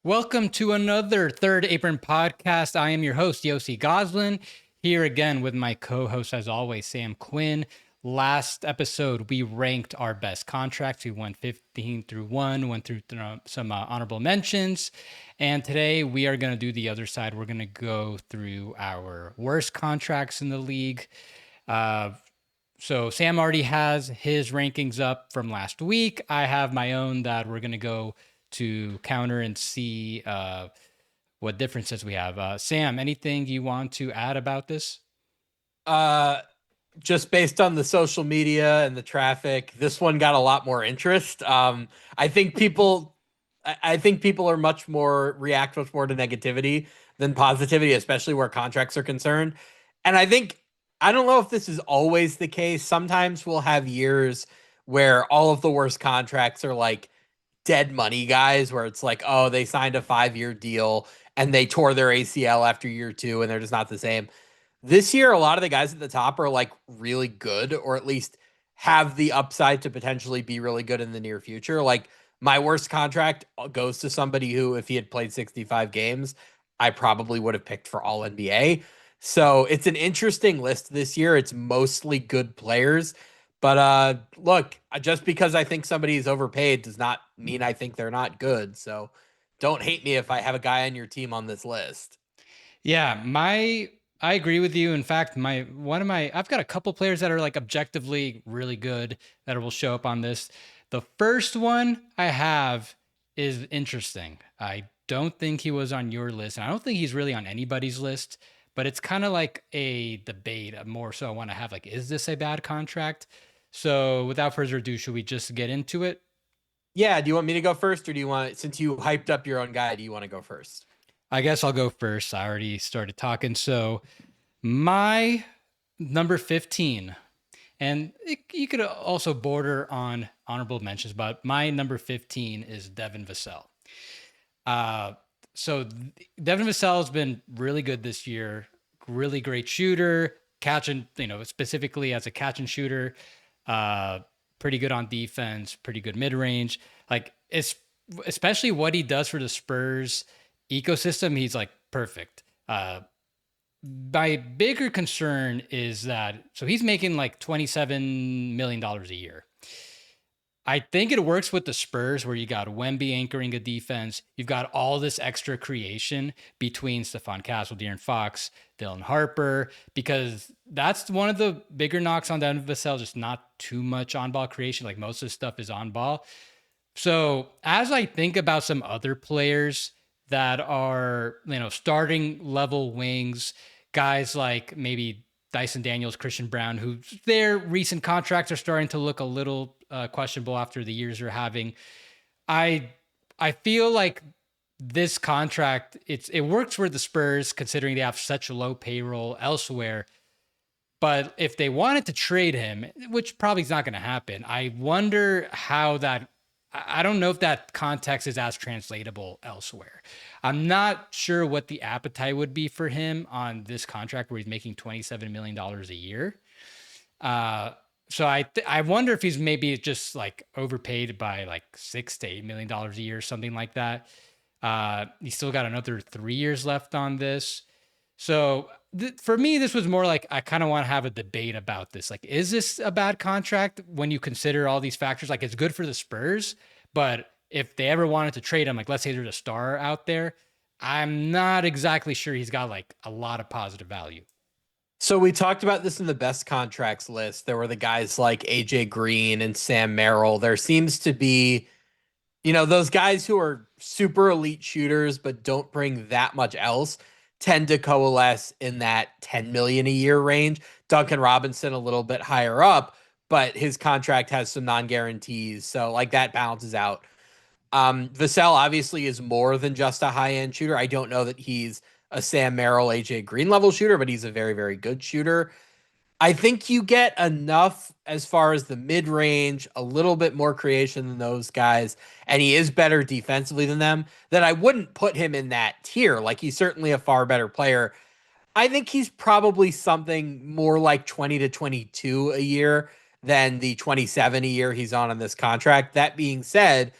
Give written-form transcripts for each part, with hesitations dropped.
Welcome to another Third Apron podcast. I am your host, Yossi Goslin, here again with my co-host, as always, Sam Quinn. Last episode, we ranked our best contracts. We went 15 through 1, went through some honorable mentions. And today, we are going to do the other side. We're going to go through our worst contracts in the league. So Sam already has his rankings up from last week. I have my own that we're going to go to counter and see what differences we have. Sam, anything you want to add about this? Just based on the social media and the traffic, this one got a lot more interest. I think people, I think people are react much more to negativity than positivity, especially where contracts are concerned. And I don't know if this is always the case. Sometimes we'll have years where all of the worst contracts are like dead money guys, where it's like, oh, they signed a 5-year deal and they tore their ACL after year 2 and they're just not the same. This year, a lot of the guys at the top are like really good, or at least have the upside to potentially be really good in the near future. Like my worst contract goes to somebody who, if he had played 65 games, I probably would have picked for all NBA. So it's an interesting list this year. It's mostly good players. But look, just because I think somebody is overpaid does not mean I think they're not good. So don't hate me if I have a guy on your team on this list. Yeah, I agree with you. In fact, I've got a couple players that are like objectively really good that will show up on this. The first one I have is interesting. I don't think he was on your list, and I don't think he's really on anybody's list, but it's kind of like a debate. More so I want to have like, is this a bad contract? So without further ado, should we just get into it? Yeah, do you want me to go first, or do you want, since you hyped up your own guy, do you want to go first? I guess I'll go first. I already started talking. So my number 15, and you could also border on honorable mentions, but my number 15 is Devin Vassell. So Devin Vassell has been really good this year. Really great shooter, catching, specifically as a catch and shooter. Pretty good on defense, pretty good mid range. Like it's especially what he does for the Spurs ecosystem. He's like perfect. My bigger concern is that so he's making like $27 million a year. I think it works with the Spurs where you got Wemby anchoring a defense. You've got all this extra creation between Stephon Castle, De'Aaron Fox, Dylan Harper, because that's one of the bigger knocks on Devin Vassell, just not too much on-ball creation. Like most of the stuff is on-ball. So as I think about some other players that are, starting level wings, guys like maybe Dyson Daniels, Christian Brown, who their recent contracts are starting to look a little questionable after the years they're having. I feel like this contract it works for the Spurs considering they have such a low payroll elsewhere. But if they wanted to trade him, which probably is not going to happen, I wonder how that. I don't know if that context is as translatable elsewhere. I'm not sure what the appetite would be for him on this contract where he's making $27 million a year. So I wonder if he's maybe just like overpaid by like $6 to $8 million a year, something like that. He's still got another 3 years left on this. So for me, this was more like I kind of want to have a debate about this. Like, is this a bad contract when you consider all these factors? Like, it's good for the Spurs, but if they ever wanted to trade him, like, let's say there's a star out there, I'm not exactly sure he's got like a lot of positive value. So we talked about this in the best contracts list. There were the guys like AJ Green and Sam Merrill. There seems to be, those guys who are super elite shooters but don't bring that much else tend to coalesce in that 10 million a year range. Duncan Robinson a little bit higher up, but his contract has some non-guarantees, so like that balances out. Vassell obviously is more than just a high-end shooter. I don't know that he's a Sam Merrill, AJ Green level shooter, but he's a very, very good shooter. I think you get enough as far as the mid range, a little bit more creation than those guys, and he is better defensively than them, that I wouldn't put him in that tier. Like, he's certainly a far better player. I think he's probably something more like 20 to 22 a year than the 27 a year he's on this contract. That being said,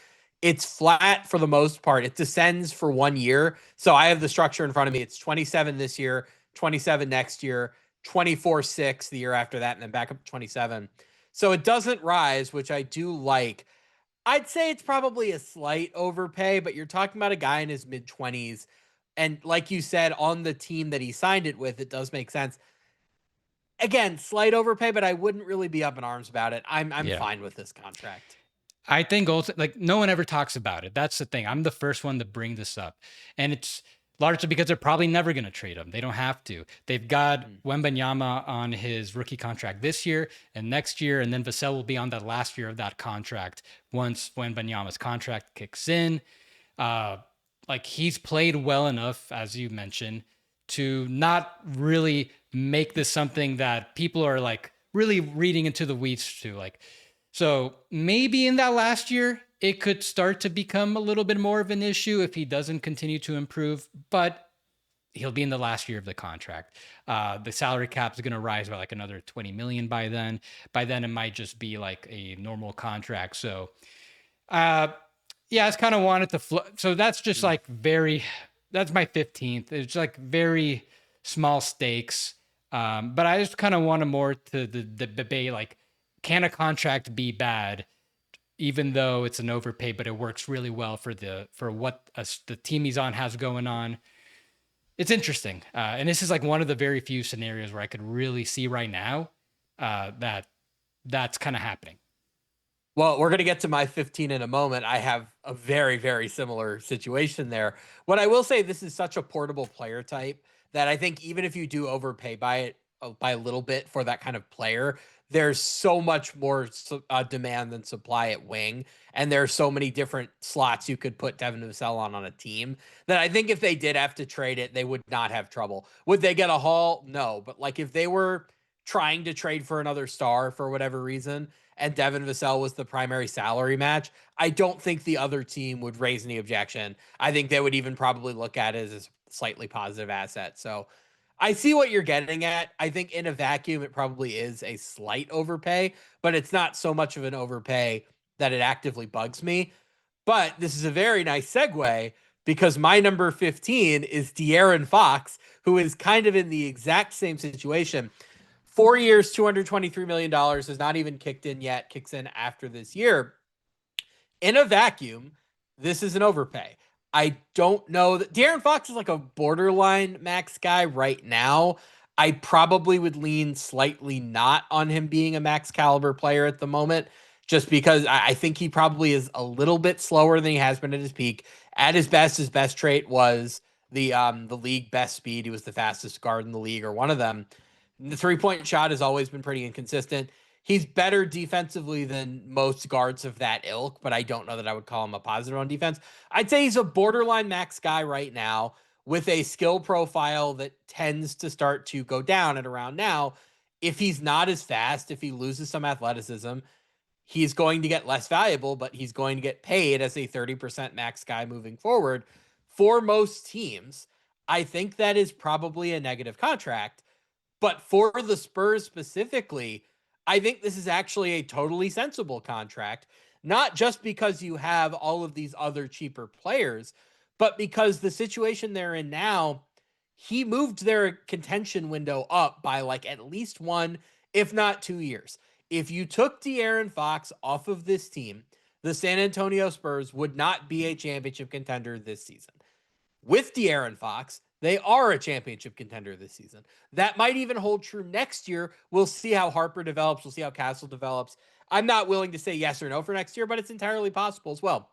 it's flat for the most part. It descends for 1 year. So I have the structure in front of me. It's 27 this year, 27 next year, 24.6 the year after that, and then back up to 27. So it doesn't rise, which I do like. I'd say it's probably a slight overpay, but you're talking about a guy in his mid 20s. And like you said, on the team that he signed it with, it does make sense. Again, slight overpay, but I wouldn't really be up in arms about it. I'm Yeah. fine with this contract. I think also, like, no one ever talks about it. That's the thing. I'm the first one to bring this up. And it's largely because they're probably never going to trade him. They don't have to. They've got Wembanyama on his rookie contract this year and next year, and then Vassell will be on the last year of that contract once Wembanyama's contract kicks in. Like, he's played well enough, as you mentioned, to not really make this something that people are like really reading into the weeds to. Like, so maybe in that last year, it could start to become a little bit more of an issue if he doesn't continue to improve, but he'll be in the last year of the contract. The salary cap is going to rise by like another 20 million by then. By then, it might just be like a normal contract. So, yeah, I just kind of wanted to so that's just like that's my 15th. It's like very small stakes. But I just kind of wanted more to the debate, like, can a contract be bad even though it's an overpay, but it works really well for what the team he's on has going on? It's interesting. And this is like one of the very few scenarios where I could really see right now that that's kind of happening. Well, we're going to get to my 15 in a moment. I have a very, very similar situation there. What I will say, this is such a portable player type that I think even if you do overpay by it by a little bit for that kind of player, there's so much more demand than supply at wing, and there are so many different slots you could put Devin Vassell on a team that I think if they did have to trade it, they would not have trouble. Would they get a haul? No, but like if they were trying to trade for another star for whatever reason, and Devin Vassell was the primary salary match, I don't think the other team would raise any objection. I think they would even probably look at it as a slightly positive asset. So I see what you're getting at. I think in a vacuum, it probably is a slight overpay, but it's not so much of an overpay that it actively bugs me. But this is a very nice segue because my number 15 is De'Aaron Fox, who is kind of in the exact same situation. 4 years, $223 million has not even kicked in yet, kicks in after this year. In a vacuum, this is an overpay. I don't know that De'Aaron Fox is like a borderline max guy right now. I probably would lean slightly not on him being a max caliber player at the moment, just because I think he probably is a little bit slower than he has been at his peak. At his best trait was the league best speed. He was the fastest guard in the league, or one of them. The 3-point shot has always been pretty inconsistent. He's better defensively than most guards of that ilk, but I don't know that I would call him a positive on defense. I'd say he's a borderline max guy right now with a skill profile that tends to start to go down at around now. If he's not as fast, if he loses some athleticism, he's going to get less valuable, but he's going to get paid as a 30% max guy moving forward. For most teams, I think that is probably a negative contract. But for the Spurs specifically, I think this is actually a totally sensible contract, not just because you have all of these other cheaper players, but because the situation they're in now, he moved their contention window up by like at least 1, if not 2 years. If you took De'Aaron Fox off of this team, the San Antonio Spurs would not be a championship contender this season. With De'Aaron Fox, they are a championship contender this season. That might even hold true next year. We'll see how Harper develops. We'll see how Castle develops. I'm not willing to say yes or no for next year, but it's entirely possible as well.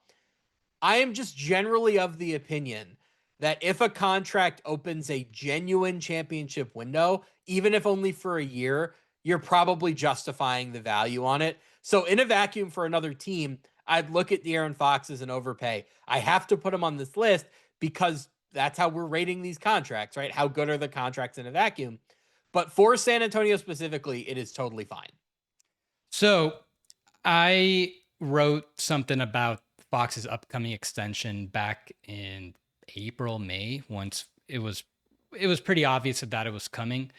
I am just generally of the opinion that if a contract opens a genuine championship window, even if only for a year, you're probably justifying the value on it. So in a vacuum for another team, I'd look at De'Aaron Fox as an overpay. I have to put him on this list because that's how we're rating these contracts, right? How good are the contracts in a vacuum? But for San Antonio specifically, it is totally fine. So I wrote something about Fox's upcoming extension back in April, May, once it was pretty obvious that it was coming.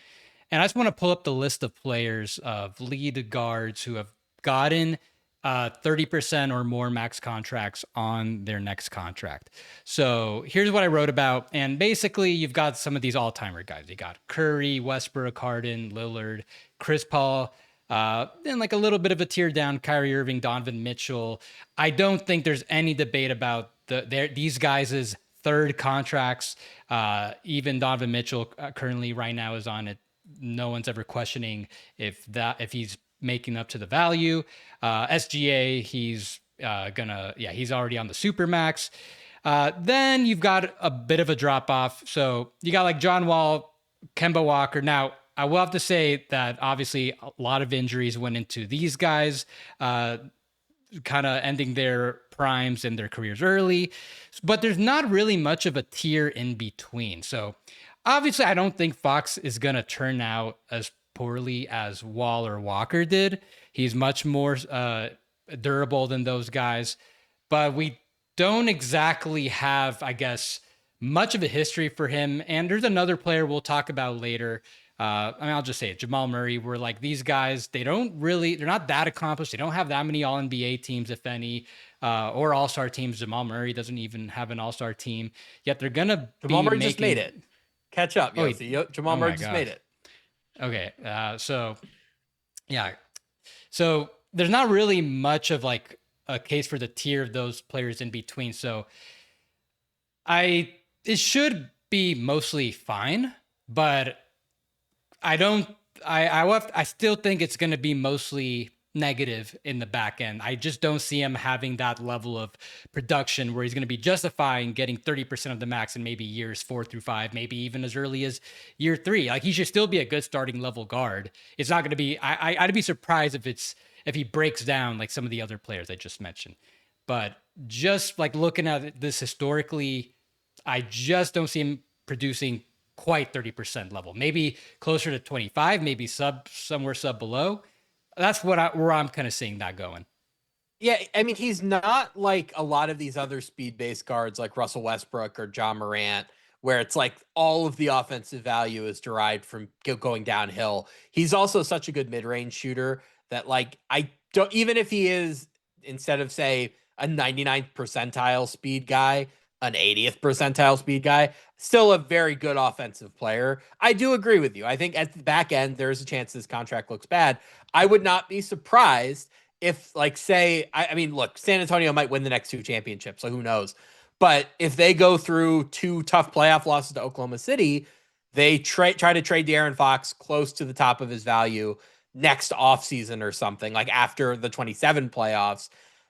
And I just want to pull up the list of players, of lead guards who have gotten 30% or more max contracts on their next contract. So here's what I wrote about. And basically, you've got some of these all-timer guys. You got Curry, Westbrook, Harden, Lillard, Chris Paul, and like a little bit of a tier down, Kyrie Irving, Donovan Mitchell. I don't think there's any debate about these guys' third contracts. Even Donovan Mitchell currently right now is on it. No one's ever questioning if he's making up to the value. SGA, he's he's already on the super max. Then you've got a bit of a drop off. So you got like John Wall, Kemba Walker. Now, I will have to say that obviously a lot of injuries went into these guys, kind of ending their primes and their careers early. But there's not really much of a tier in between. So obviously, I don't think Fox is going to turn out as poorly as Wall or Walker did. He's much more durable than those guys. But we don't exactly have, I guess, much of a history for him. And there's another player we'll talk about later. I'll just say it, Jamal Murray. We're like, these guys, they're not that accomplished. They don't have that many all NBA teams, if any, or all-star teams. Jamal Murray doesn't even have an all-star team, yet they're going to Jamal Murray just made it. Catch up, Yossi. Jamal Murray just made it. Okay. So there's not really much of like a case for the tier of those players in between. So it should be mostly fine, but I still think it's going to be mostly negative in the back end. I just don't see him having that level of production where he's going to be justifying getting 30% of the max in maybe years 4 through 5, maybe even as early as year 3. Like, he should still be a good starting level guard. It's not going to be, I'd be surprised if he breaks down like some of the other players I just mentioned. But just like looking at this historically, I just don't see him producing quite 30% level, maybe closer to 25, maybe somewhere sub below. That's where I'm kind of seeing that going. Yeah, I mean, he's not like a lot of these other speed-based guards like Russell Westbrook or John Morant, where it's like all of the offensive value is derived from going downhill. He's also such a good mid-range shooter that, like, I don't, even if he is, instead of say a 99th percentile speed guy, an 80th percentile speed guy, still a very good offensive player. I do agree with you. I think at the back end, there's a chance this contract looks bad. I would not be surprised if, like, say, I mean, look, San Antonio might win the next 2 championships, so who knows? But if they go through 2 tough playoff losses to Oklahoma City, they try to trade De'Aaron Fox close to the top of his value next offseason or something, like after the 27 playoffs,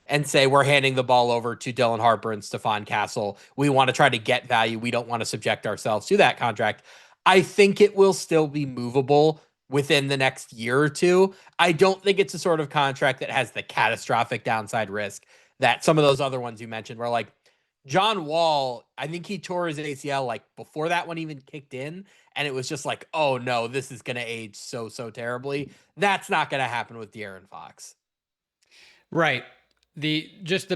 and say, we're handing the ball over to Dylan Harper and Stephon Castle. We want to try to get value. We don't want to subject ourselves to that contract. I think it will still be movable within the next year or 2. I don't think it's a sort of contract that has the catastrophic downside risk that some of those other ones you mentioned were. Like John Wall, I think he tore his ACL like before that one even kicked in. And it was just like, oh no, this is going to age so terribly. That's not going to happen with De'Aaron Fox. Right. The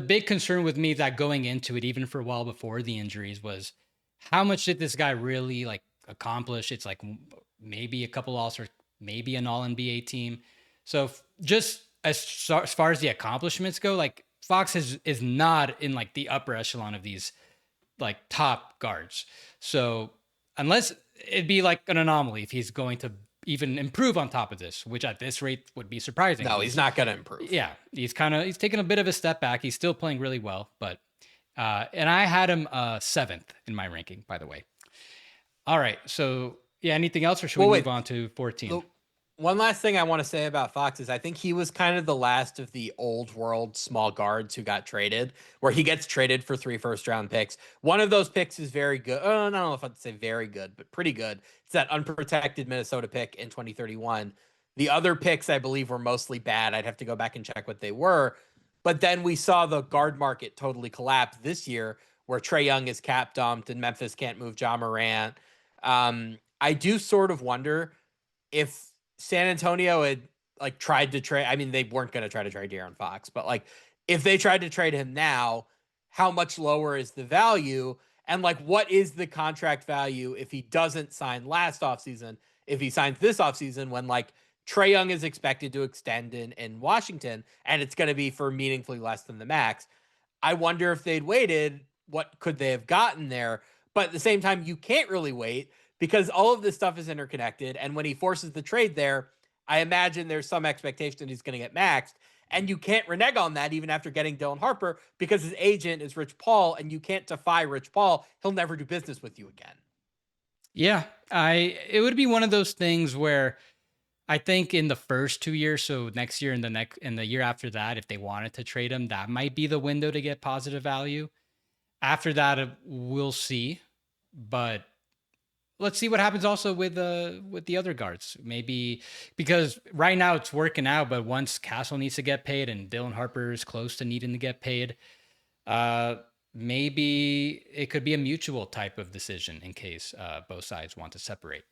big concern with me that going into it, even for a while before the injuries, was how much did this guy really like accomplish? It's like maybe a couple All-Stars, maybe an All-NBA team. So just as far as the accomplishments go, like Fox is not in like the upper echelon of these like top guards. So unless it'd be like an anomaly if he's going to even improve on top of this, which at this rate would be surprising. No, he's not going to improve. Yeah, he's taking a bit of a step back. He's still playing really well, but and I had him 7th in my ranking, by the way. All right, so yeah, anything else, or should we move on to 14? One last thing I want to say about Fox is I think he was kind of the last of the old world small guards who got traded, where he gets traded for 3 first-round picks. One of those picks is very good. I don't know if I'd say very good, but pretty good. It's that unprotected Minnesota pick in 2031. The other picks, I believe, were mostly bad. I'd have to go back and check what they were. But then we saw the guard market totally collapse this year, where Trae Young is cap dumped and Memphis can't move Ja Morant. I do sort of wonder if San Antonio had like tried to trade. I mean, they weren't going to try to trade De'Aaron Fox, but like if they tried to trade him now, how much lower is the value? And like, what is the contract value if he doesn't sign last offseason? If he signs this offseason, when like Trae Young is expected to extend in Washington, and it's going to be for meaningfully less than the max. I wonder if they'd waited, what could they have gotten there? But at the same time, you can't really wait because all of this stuff is interconnected. And when he forces the trade there, I imagine there's some expectation that he's going to get maxed. And you can't renege on that even after getting Dylan Harper because his agent is Rich Paul, and you can't defy Rich Paul. He'll never do business with you again. Yeah, it would be one of those things where I think in the first 2 years, so next year and the year after that, if they wanted to trade him, that might be the window to get positive value. After that, we'll see. But let's see what happens also with the other guards. Maybe because right now it's working out, but once Castle needs to get paid and Dylan Harper is close to needing to get paid, maybe it could be a mutual type of decision in case both sides want to separate.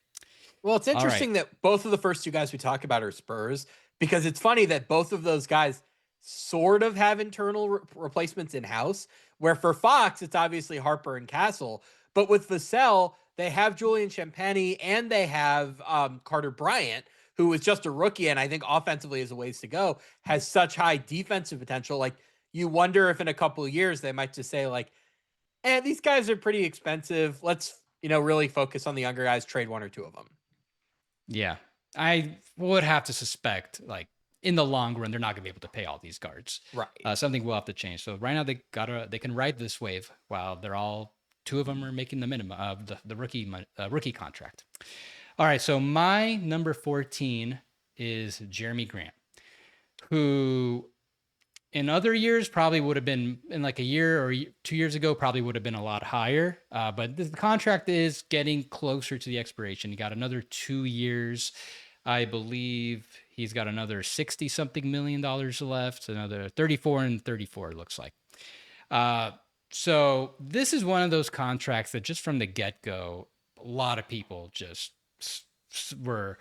Well, it's interesting that both of the first two guys we talk about are Spurs, because it's funny that both of those guys sort of have internal replacements in house, where for Fox, it's obviously Harper and Castle. But with Vassell, they have Julian Champagny and they have Carter Bryant, who is just a rookie. And I think offensively is a ways to go, has such high defensive potential. Like, you wonder if in a couple of years they might just say, like, these guys are pretty expensive. Let's, really focus on the younger guys, trade one or two of them. Yeah, I would have to suspect, like, in the long run, they're not going to be able to pay all these guards. Right. Something will have to change. So right now they can ride this wave while two of them are making the minimum of the rookie contract. All right. So my number 14 is Jeremy Grant, who in other years probably would have been, in like a year or 2 years ago, probably would have been a lot higher. But the contract is getting closer to the expiration. You got another 2 years. I believe he's got another $60-something million left, another 34 and 34, it looks like. So this is one of those contracts that just from the get-go, a lot of people just were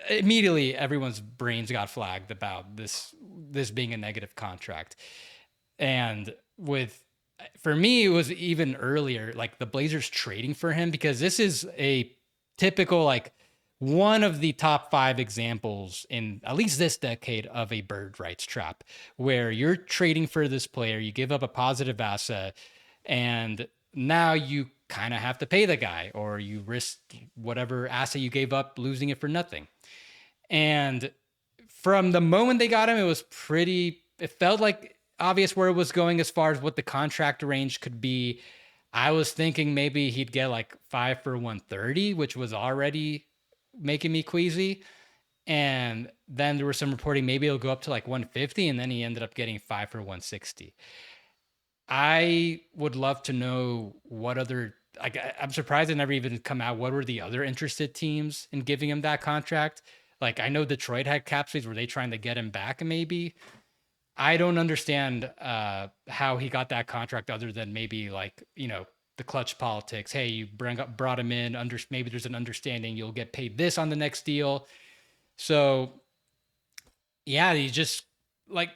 immediately, everyone's brains got flagged about this being a negative contract. And for me, it was even earlier, like the Blazers trading for him, because this is a typical, like, one of the top 5 examples in at least this decade of a bird rights trap, where you're trading for this player, you give up a positive asset, and now you kind of have to pay the guy, or you risk whatever asset you gave up, losing it for nothing. And from the moment they got him, it felt like obvious where it was going as far as what the contract range could be. I was thinking maybe he'd get like 5 for 130, which was already making me queasy. And then there was some reporting maybe it'll go up to like 150, and then he ended up getting 5 for 160. I would love to know what other, I'm surprised it never even come out. What were the other interested teams in giving him that contract? Like, I know Detroit had cap space. Were they trying to get him back? Maybe. I don't understand how he got that contract, other than maybe, like, the clutch politics. Hey, you brought him in. Maybe there's an understanding you'll get paid this on the next deal. So, yeah, he just, like,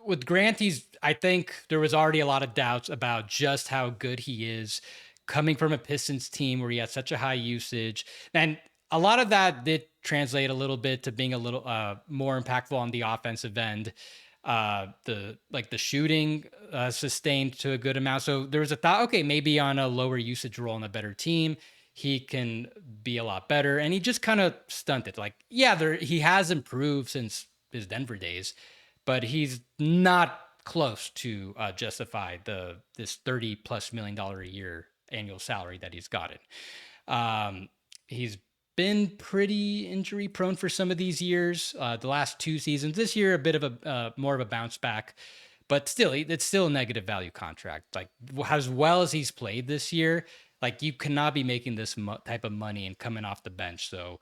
with Grant, I think there was already a lot of doubts about just how good he is, coming from a Pistons team where he had such a high usage. And a lot of that did translate a little bit to being a little more impactful on the offensive end. The shooting sustained to a good amount. So there was a thought, okay, maybe on a lower usage role on a better team, he can be a lot better. And he just kind of stunted. Like, yeah, he has improved since his Denver days, but he's not close to justify this $30+ million a year annual salary that he's gotten. He's been pretty injury prone for some of these years. The last 2 seasons, this year a bit of a more of a bounce back, but still, it's still a negative value contract. Like, as well as he's played this year, like, you cannot be making this type of money and coming off the bench. So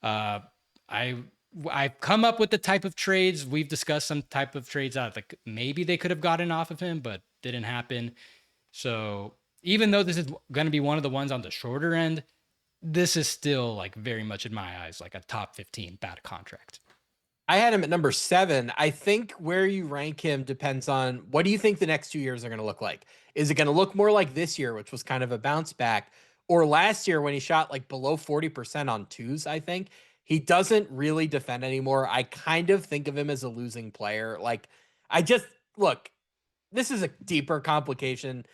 I've come up with the type of trades. We've discussed some type of trades out, like maybe they could have gotten off of him, but didn't happen. So even though this is going to be one of the ones on the shorter end, this is still, like, very much in my eyes, like a top 15 bad contract. I had him at number 7. I think where you rank him depends on, what do you think the next 2 years are going to look like? Is it going to look more like this year, which was kind of a bounce back, or last year when he shot like below 40% on twos? I think He doesn't really defend anymore. I kind of think of him as a losing player. Like, I just look, this is a deeper complicated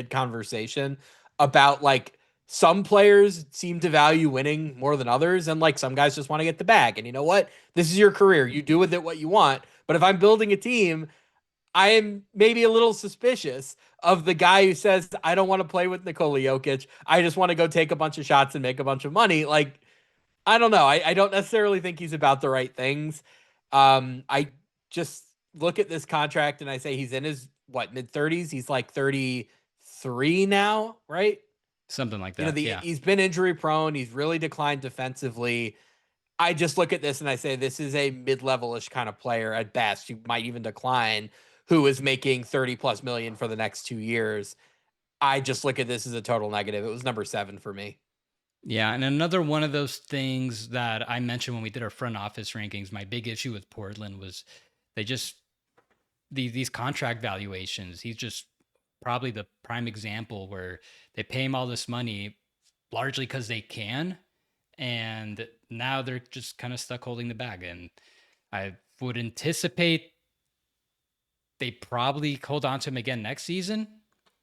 conversation about like some players seem to value winning more than others, and like some guys just want to get the bag. And you know what? This is your career. You do with it what you want. But if I'm building a team, I am maybe a little suspicious of the guy who says, I don't want to play with Nikola Jokic. I just want to go take a bunch of shots and make a bunch of money. Like, I don't know. I don't necessarily think he's about the right things. I just look at this contract and I say he's in his mid 30s. He's like 33 now, right? Something like that. He's been injury prone. He's really declined defensively. I just look at this and I say this is a mid-level-ish kind of player at best. You might even decline, who is making 30 plus million for the next 2 years. I just look at this as a total negative. It was number 7 for me. Yeah, and another one of those things that I mentioned when we did our front office rankings, my big issue with Portland was they just these contract valuations. He's just probably the prime example where they pay him all this money largely because they can, and now they're just kind of stuck holding the bag. And I would anticipate they probably hold on to him again next season.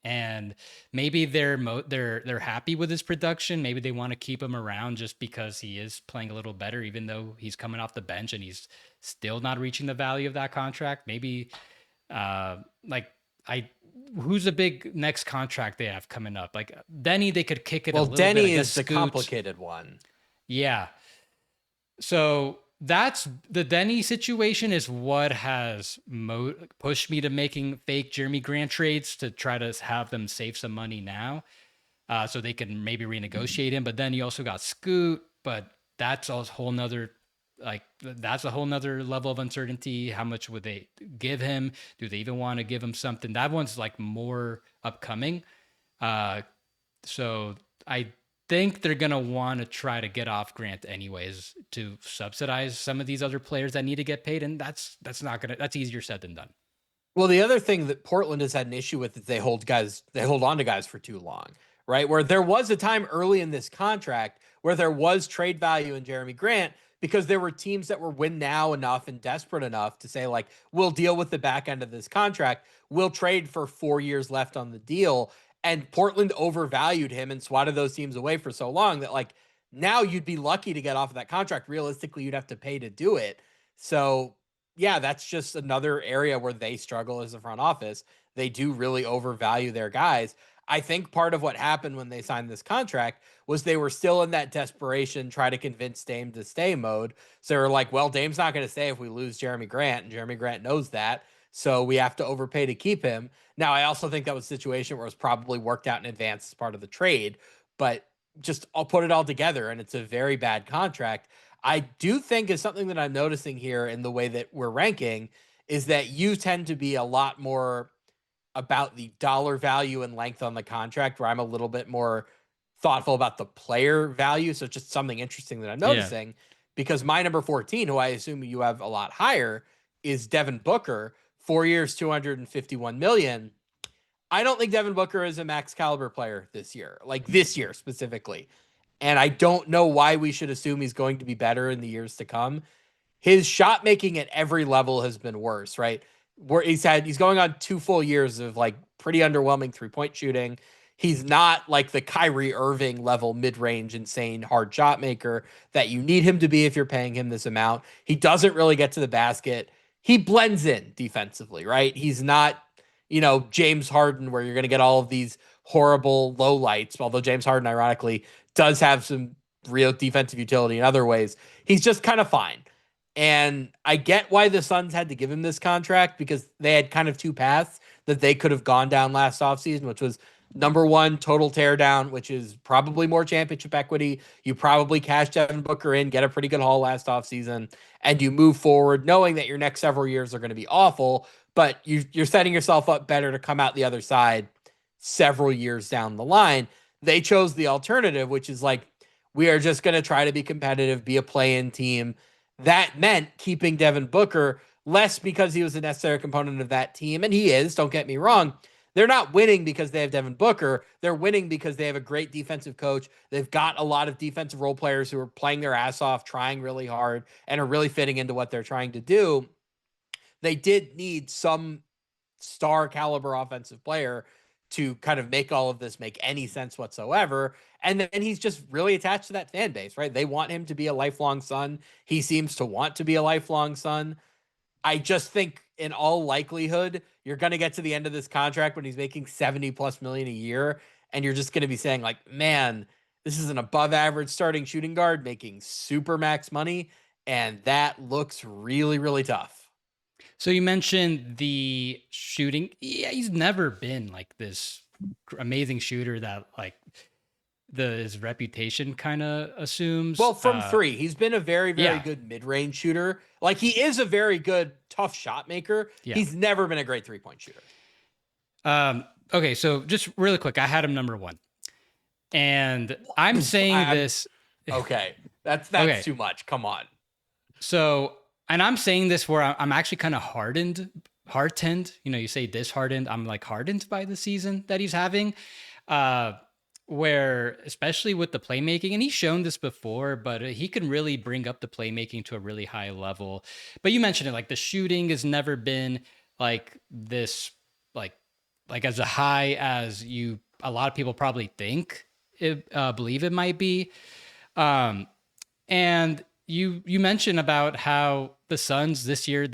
And maybe they're happy with his production. Maybe they want to keep him around just because he is playing a little better, even though he's coming off the bench and he's still not reaching the value of that contract. Maybe who's the big next contract they have coming up? Like Deni, they could kick it a little bit. Well, Deni is the complicated one. Yeah. So that's the Deni situation is what has pushed me to making fake Jeremy Grant trades to try to have them save some money now, so they can maybe renegotiate him. But then you also got Scoot, but that's a whole nother level of uncertainty. How much would they give him? Do they even want to give him something? That one's like more upcoming. So I think they're going to want to try to get off Grant anyways to subsidize some of these other players that need to get paid. And that's easier said than done. Well, the other thing that Portland has had an issue with is they hold on to guys for too long, right? Where there was a time early in this contract where there was trade value in Jeremy Grant because there were teams that were win now enough and desperate enough to say like, we'll deal with the back end of this contract. We'll trade for 4 years left on the deal. And Portland overvalued him and swatted those teams away for so long that like now you'd be lucky to get off of that contract. Realistically, you'd have to pay to do it. So yeah, that's just another area where they struggle as a front office. They do really overvalue their guys. I think part of what happened when they signed this contract was they were still in that desperation, try to convince Dame to stay mode. So they were like, well, Dame's not going to stay if we lose Jeremy Grant, and Jeremy Grant knows that. So we have to overpay to keep him. Now, I also think that was a situation where it was probably worked out in advance as part of the trade, but just I'll put it all together and it's a very bad contract. I do think is something that I'm noticing here in the way that we're ranking is that you tend to be a lot more about the dollar value and length on the contract, where I'm a little bit more thoughtful about the player value. So it's just something interesting that I'm noticing because my number 14, who I assume you have a lot higher, is Devin Booker. 4 years, $251 million. I don't think Devin Booker is a max caliber player this year, like this year specifically. And I don't know why we should assume he's going to be better in the years to come. His shot making at every level has been worse, right? Where he's going on 2 full years of like pretty underwhelming 3-point shooting. He's not like the Kyrie Irving level mid-range, insane hard shot maker that you need him to be if you're paying him this amount. He doesn't really get to the basket. He blends in defensively, right? He's not, James Harden, where you're going to get all of these horrible lowlights, although James Harden, ironically, does have some real defensive utility in other ways. He's just kind of fine. And I get why the Suns had to give him this contract because they had kind of 2 paths that they could have gone down last offseason, which was number 1, total teardown, which is probably more championship equity. You probably cash Devin Booker in, get a pretty good haul last offseason, and you move forward knowing that your next several years are going to be awful, but you're setting yourself up better to come out the other side several years down the line. They chose the alternative, which is like, we are just going to try to be competitive, be a play-in team. That meant keeping Devin Booker less because he was a necessary component of that team, and he is, don't get me wrong. They're not winning because they have Devin Booker. They're winning because they have a great defensive coach. They've got a lot of defensive role players who are playing their ass off, trying really hard, and are really fitting into what they're trying to do. They did need some star caliber offensive player to kind of make all of this make any sense whatsoever. And then he's just really attached to that fan base, right? They want him to be a lifelong Sun. He seems to want to be a lifelong Sun. I just think in all likelihood, you're going to get to the end of this contract when he's making 70 plus million a year. And you're just going to be saying like, man, this is an above average starting shooting guard making super max money. And that looks really, really tough. So you mentioned the shooting. Yeah, he's never been like this amazing shooter that like his reputation kind of assumes. Well, from three, he's been a very, very good mid-range shooter. Like he is a very good, tough shot maker. Yeah. He's never been a great 3-point shooter. Okay, so just really quick, I had him number 1. And I'm saying this. Okay, that's okay. Too much. Come on. So, and I'm saying this where I'm actually kind of heartened. You know, you say disheartened. I'm like hardened by the season that he's having. Where, especially with the playmaking, and he's shown this before, but he can really bring up the playmaking to a really high level. But you mentioned it, like the shooting has never been like this, like as a high as a lot of people probably think believe it might be. And you mentioned about how the Suns this year,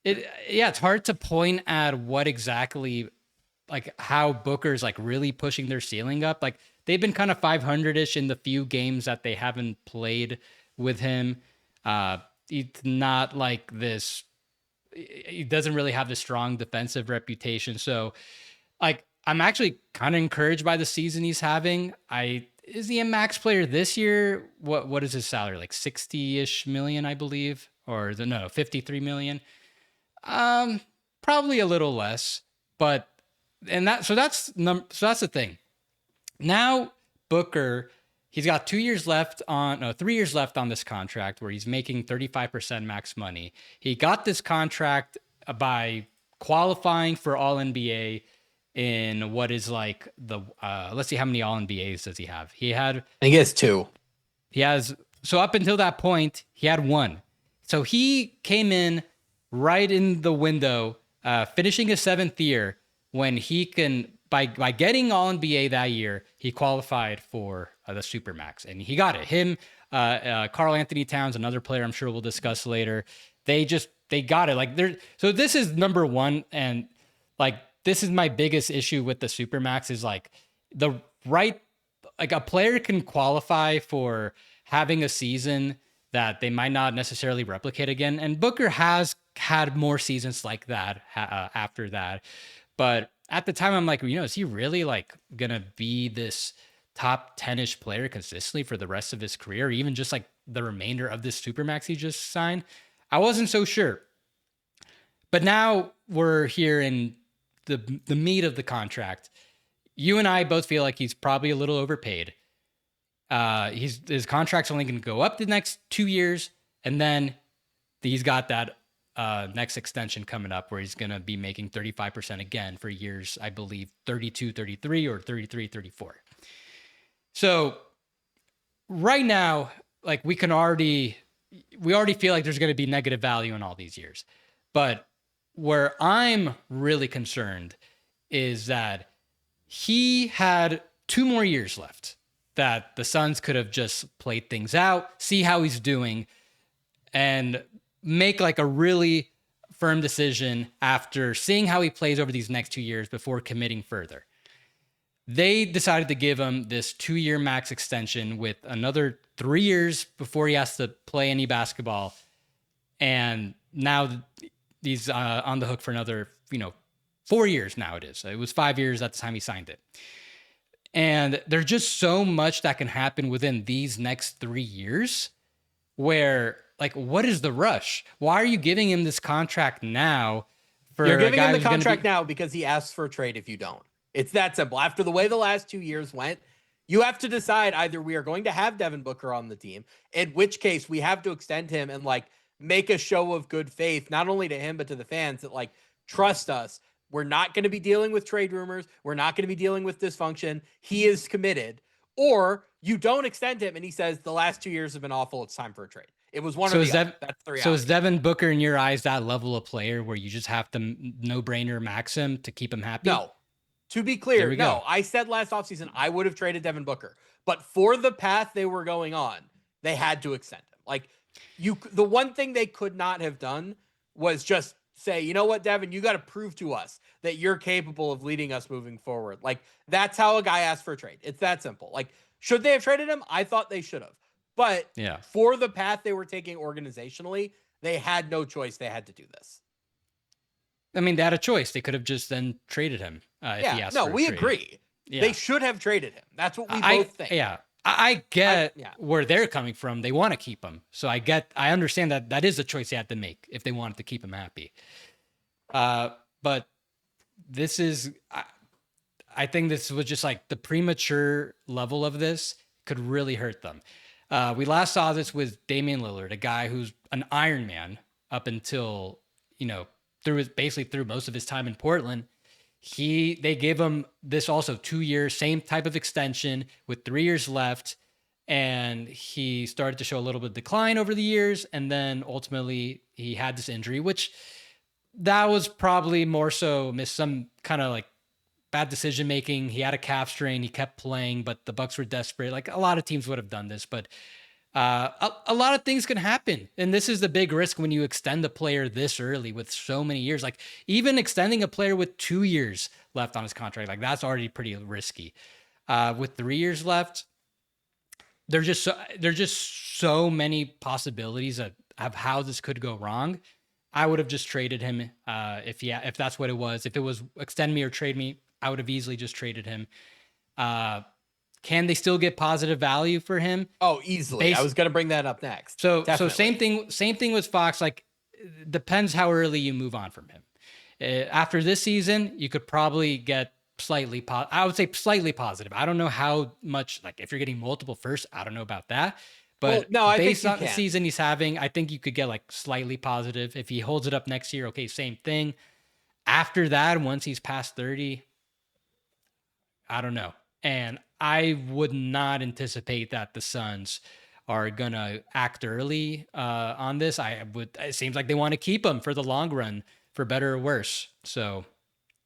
it's hard to point at what exactly, like how Booker's like really pushing their ceiling up. Like they've been kind of 500-ish in the few games that they haven't played with him. It's not like this. He doesn't really have the strong defensive reputation. So like, I'm actually kind of encouraged by the season he's having. Is he a max player this year? What is his salary? Like 60-ish million, I believe, or 53 million. Probably a little less, but so that's the thing. Now Booker, he's got 3 years left on this contract where he's making 35% max money. He got this contract by qualifying for All NBA in what is like let's see, how many All NBAs does he have? I think he has 2. So up until that point, he had 1. So he came in right in the window, finishing his 7th year when he can, by getting All NBA that year, he qualified for the Supermax, and he got it. Him, Karl Anthony Towns, another player I'm sure we'll discuss later. They got it. Like so this is number 1, and like this is my biggest issue with the Supermax is like a player can qualify for having a season that they might not necessarily replicate again. And Booker has had more seasons like that after that. But at the time, I'm like, is he really like going to be this top 10-ish player consistently for the rest of his career, or even just like the remainder of this Supermax he just signed? I wasn't so sure. But now we're here in the meat of the contract. You and I both feel like he's probably a little overpaid. His contract's only going to go up the next 2 years, and then he's got that next extension coming up where he's going to be making 35% again for years, I believe 32, 33 or 33, 34. So right now, like we already feel like there's going to be negative value in all these years. But where I'm really concerned is that he had 2 more years left that the Suns could have just played things out, see how he's doing, and make like a really firm decision after seeing how he plays over these next 2 years before committing further. They decided to give him this 2-year max extension with another 3 years before he has to play any basketball. And now he's on the hook for another, 4 years now it is. It was 5 years at the time he signed it. And there's just so much that can happen within these next 3 years where, like, what is the rush? Why are you giving him this contract now? You're giving him the contract now because he asks for a trade if you don't. It's that simple. After the way the last 2 years went, you have to decide either we are going to have Devin Booker on the team, in which case we have to extend him and, like, make a show of good faith, not only to him, but to the fans that, like, trust us. we're not going to be dealing with trade rumors. We're not going to be dealing with dysfunction. He is committed. Or you don't extend him and he says the last 2 years have been awful. It's time for a trade. It was one or the other. That's the reality. So is Devin Booker in your eyes that level of player where you just have to no-brainer max him to keep him happy? No. To be clear, no. I said last offseason I would have traded Devin Booker. But for the path they were going on, they had to extend him. Like, the one thing they could not have done was just say, you know what, Devin, you got to prove to us that you're capable of leading us moving forward. Like, that's how a guy asks for a trade. It's that simple. Like, should they have traded him? I thought they should have. But for the path they were taking organizationally, they had no choice. They had to do this. I mean, they had a choice. They could have just then traded him. If he asked for a trade. Agree. Yeah. They should have traded him. That's what we both think. Yeah. I get where they're coming from. They want to keep him. So I understand that is a choice they have to make if they wanted to keep him happy. But this is, I think this was just like the premature level of this could really hurt them. We last saw this with Damian Lillard, a guy who's an Iron Man up until, through most of his time in Portland. They gave him this also 2 years, same type of extension with 3 years left. And he started to show a little bit of decline over the years. And then ultimately he had this injury, which that was probably more so some kind of like bad decision making. He had a calf strain. He kept playing, but the Bucks were desperate. Like a lot of teams would have done this, but a lot of things can happen. And this is the big risk when you extend a player this early with so many years. Like even extending a player with 2 years left on his contract, like that's already pretty risky. With 3 years left, there's just so many possibilities of how this could go wrong. I would have just traded him if that's what it was. If it was extend me or trade me, I would have easily just traded him. Can they still get positive value for him? Oh, easily. I was going to bring that up next. So same thing with Fox. Like, depends how early you move on from him. After this season, you could probably get I would say slightly positive. I don't know how much, like if you're getting multiple firsts, I don't know about that. But based on the season he's having, I think you could get like slightly positive. If he holds it up next year, okay, same thing. After that, once he's past 30, I don't know. And I would not anticipate that the Suns are going to act early on this. It seems like they want to keep him for the long run, for better or worse. So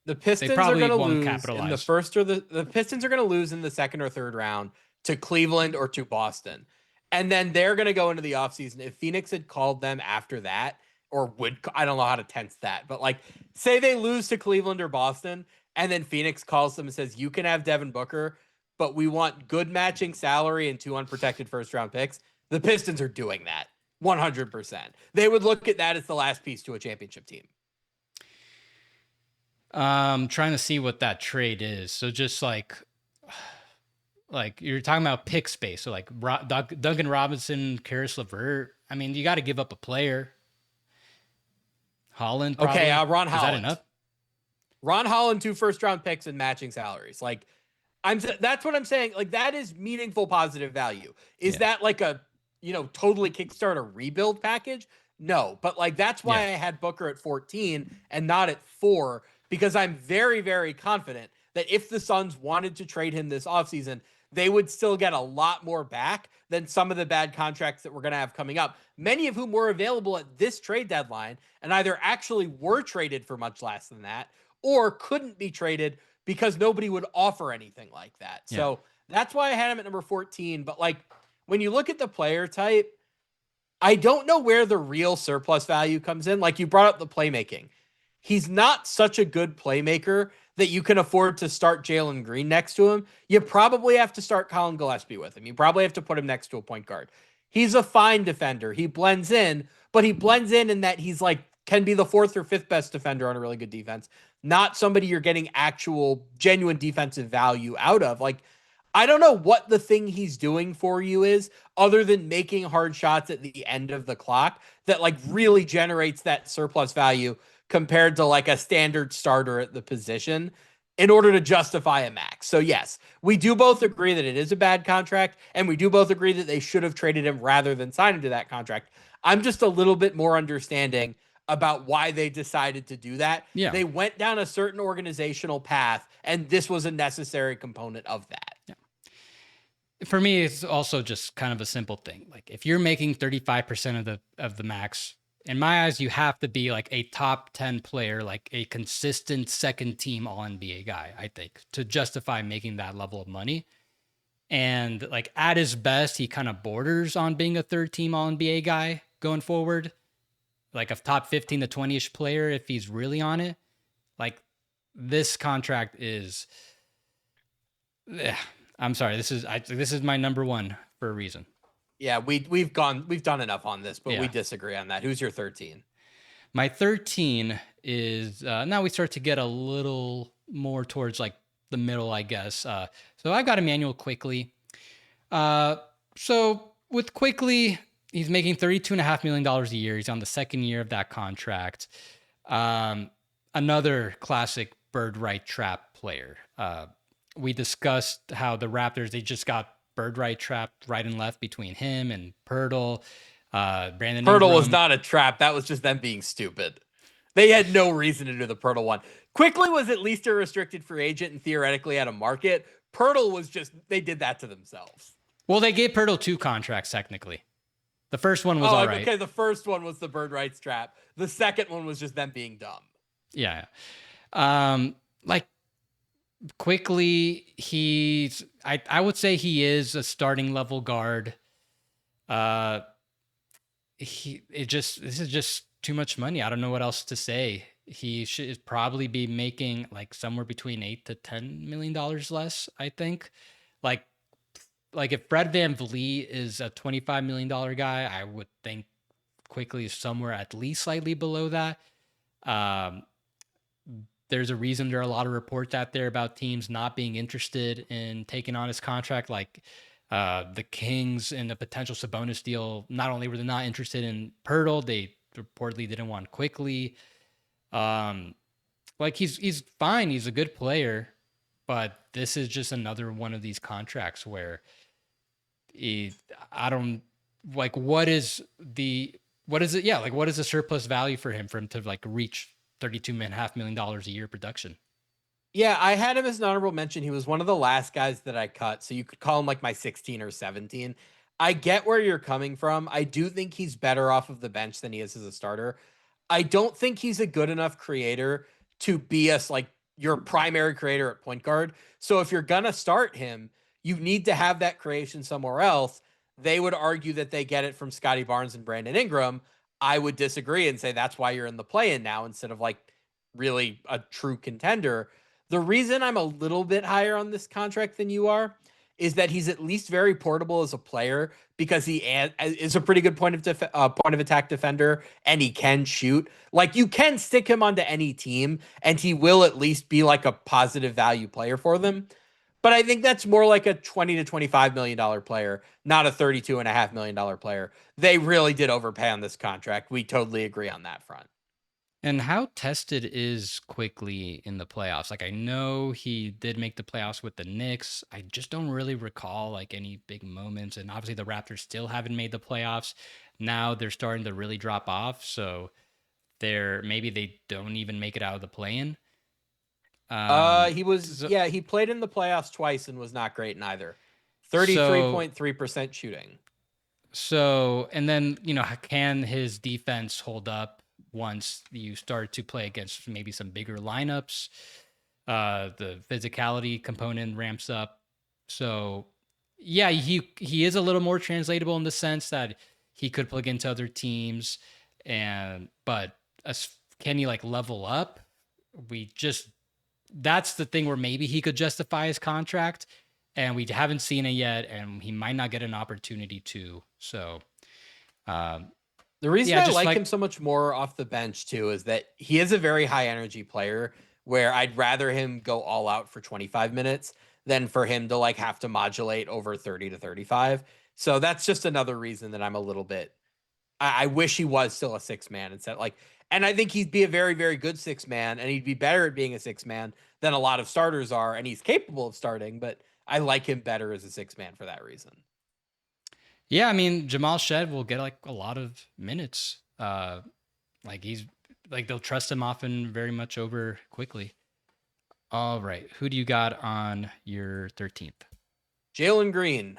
the Pistons are going to lose in the first, or the Pistons are going to lose in the second or third round to Cleveland or to Boston. And then they're going to go into the offseason. If Phoenix had called them after that, I don't know how to tense that, but like say they lose to Cleveland or Boston, and then Phoenix calls them and says, you can have Devin Booker, but we want good matching salary and 2 unprotected first-round picks. The Pistons are doing that 100%. They would look at that as the last piece to a championship team. Trying to see what that trade is. So just like you're talking about pick space. So like Duncan Robinson, Karis LeVert. I mean, you got to give up a player. Holland. Probably. Okay, Ron Holland. Is that enough? Ron Holland, 2 first-round picks and matching salaries. Like, that's what I'm saying. Like, that is meaningful positive value. Is that like a, totally kickstart a rebuild package? No, but like, that's why I had Booker at 14 and not at 4, because I'm very, very confident that if the Suns wanted to trade him this offseason, they would still get a lot more back than some of the bad contracts that we're going to have coming up, many of whom were available at this trade deadline and either actually were traded for much less than that or couldn't be traded because nobody would offer anything like that. Yeah. So that's why I had him at number 14. But like, when you look at the player type, I don't know where the real surplus value comes in. Like you brought up the playmaking. He's not such a good playmaker that you can afford to start Jalen Green next to him. You probably have to start Colin Gillespie with him. You probably have to put him next to a point guard. He's a fine defender. He blends in, but he blends in that he's like, can be the 4th or 5th best defender on a really good defense. Not somebody you're getting actual genuine defensive value out of. Like, I don't know what the thing he's doing for you is other than making hard shots at the end of the clock that like really generates that surplus value compared to like a standard starter at the position in order to justify a max. So yes, we do both agree that it is a bad contract, and we do both agree that they should have traded him rather than sign him to that contract. I'm just a little bit more understanding about why they decided to do that. Yeah. They went down a certain organizational path, and this was a necessary component of that. Yeah. For me, it's also just kind of a simple thing. Like if you're making 35% of the max, in my eyes, you have to be like a top 10 player, like a consistent second team all NBA guy, I think, to justify making that level of money. And like at his best, he kind of borders on being a third team all NBA guy going forward. Like a top 15 to 20-ish player if he's really on it. Like this contract is I'm sorry. This is my number one for a reason. Yeah, we've done enough on this, but we Yeah. disagree on that. Who's your 13? My 13 is now we start to get a little more towards like the middle, I guess. So I got Emmanuel Quickly. So with Quickly, he's making $32.5 million a year. He's on the second year of that contract. Another classic bird right trap player. We discussed how the Raptors, they just got bird right trapped right and left between him and Pirtle. Brandon Pirtle Ingram. was not a trap. That was just them being stupid. They had no reason to do the Pirtle one. Quickly was at least a restricted free agent and theoretically at a market. Pirtle was just, they did that to themselves. Well, they gave Pirtle 2 contracts technically. The first one was all right. Okay, the first one was the bird rights trap. The second one was just them being dumb. Yeah. Like Quickly, I would say he is a starting level guard. This is just too much money. I don't know what else to say. He should probably be making like somewhere between $8 to $10 million less, I think. Like if Fred VanVleet is a $25 million guy, I would think Quickly is somewhere at least slightly below that. There's a reason there are a lot of reports out there about teams not being interested in taking on his contract. Like the Kings and the potential Sabonis deal, not only were they not interested in Pirtle, they reportedly didn't want Quickly. Like he's fine. He's a good player, but this is just another one of these contracts where I don't like what is it? Yeah. Like what is the surplus value for him to like reach $32.5 million a year production? Yeah, I had him as an honorable mention. He was one of the last guys that I cut, so you could call him like my 16 or 17. I get where you're coming from. I do think he's better off of the bench than he is as a starter. I don't think he's a good enough creator to be us like your primary creator at point guard. So if you're gonna start him, you need to have that creation somewhere else. They would argue that they get it from Scotty Barnes and Brandon Ingram. I would disagree and say that's why you're in the play-in now instead of like really a true contender. The reason I'm a little bit higher on this contract than you are is that he's at least very portable as a player because he is a pretty good point of attack defender and he can shoot. Like you can stick him onto any team and he will at least be like a positive value player for them. But I think that's more like a $20 to $25 million player, not a $32.5 million player. They really did overpay on this contract. We totally agree on that front. And how tested is Quickly in the playoffs? Like I know he did make the playoffs with the Knicks. I just don't really recall like any big moments. And obviously the Raptors still haven't made the playoffs. Now they're starting to really drop off. So maybe they don't even make it out of the play-in. He played in the playoffs twice and was not great in either. 33.3% shooting. So, and then, can his defense hold up once you start to play against maybe some bigger lineups? The physicality component ramps up. So, yeah, he is a little more translatable in the sense that he could plug into other teams, but can he like level up? That's the thing where maybe he could justify his contract, and we haven't seen it yet, and he might not get an opportunity to. So, the reason I like him so much more off the bench too is that he is a very high energy player where I'd rather him go all out for 25 minutes than for him to like have to modulate over 30 to 35. So that's just another reason that I'm a little bit, I wish he was still a 6-man instead. And I think he'd be a very, very good 6-man and he'd be better at being a 6-man than a lot of starters are. And he's capable of starting, but I like him better as a 6-man for that reason. Yeah, I mean, Jamal Shed will get like a lot of minutes. Like he's like they'll trust him often very much over quickly. All right, who do you got on your 13th? Jalen Green.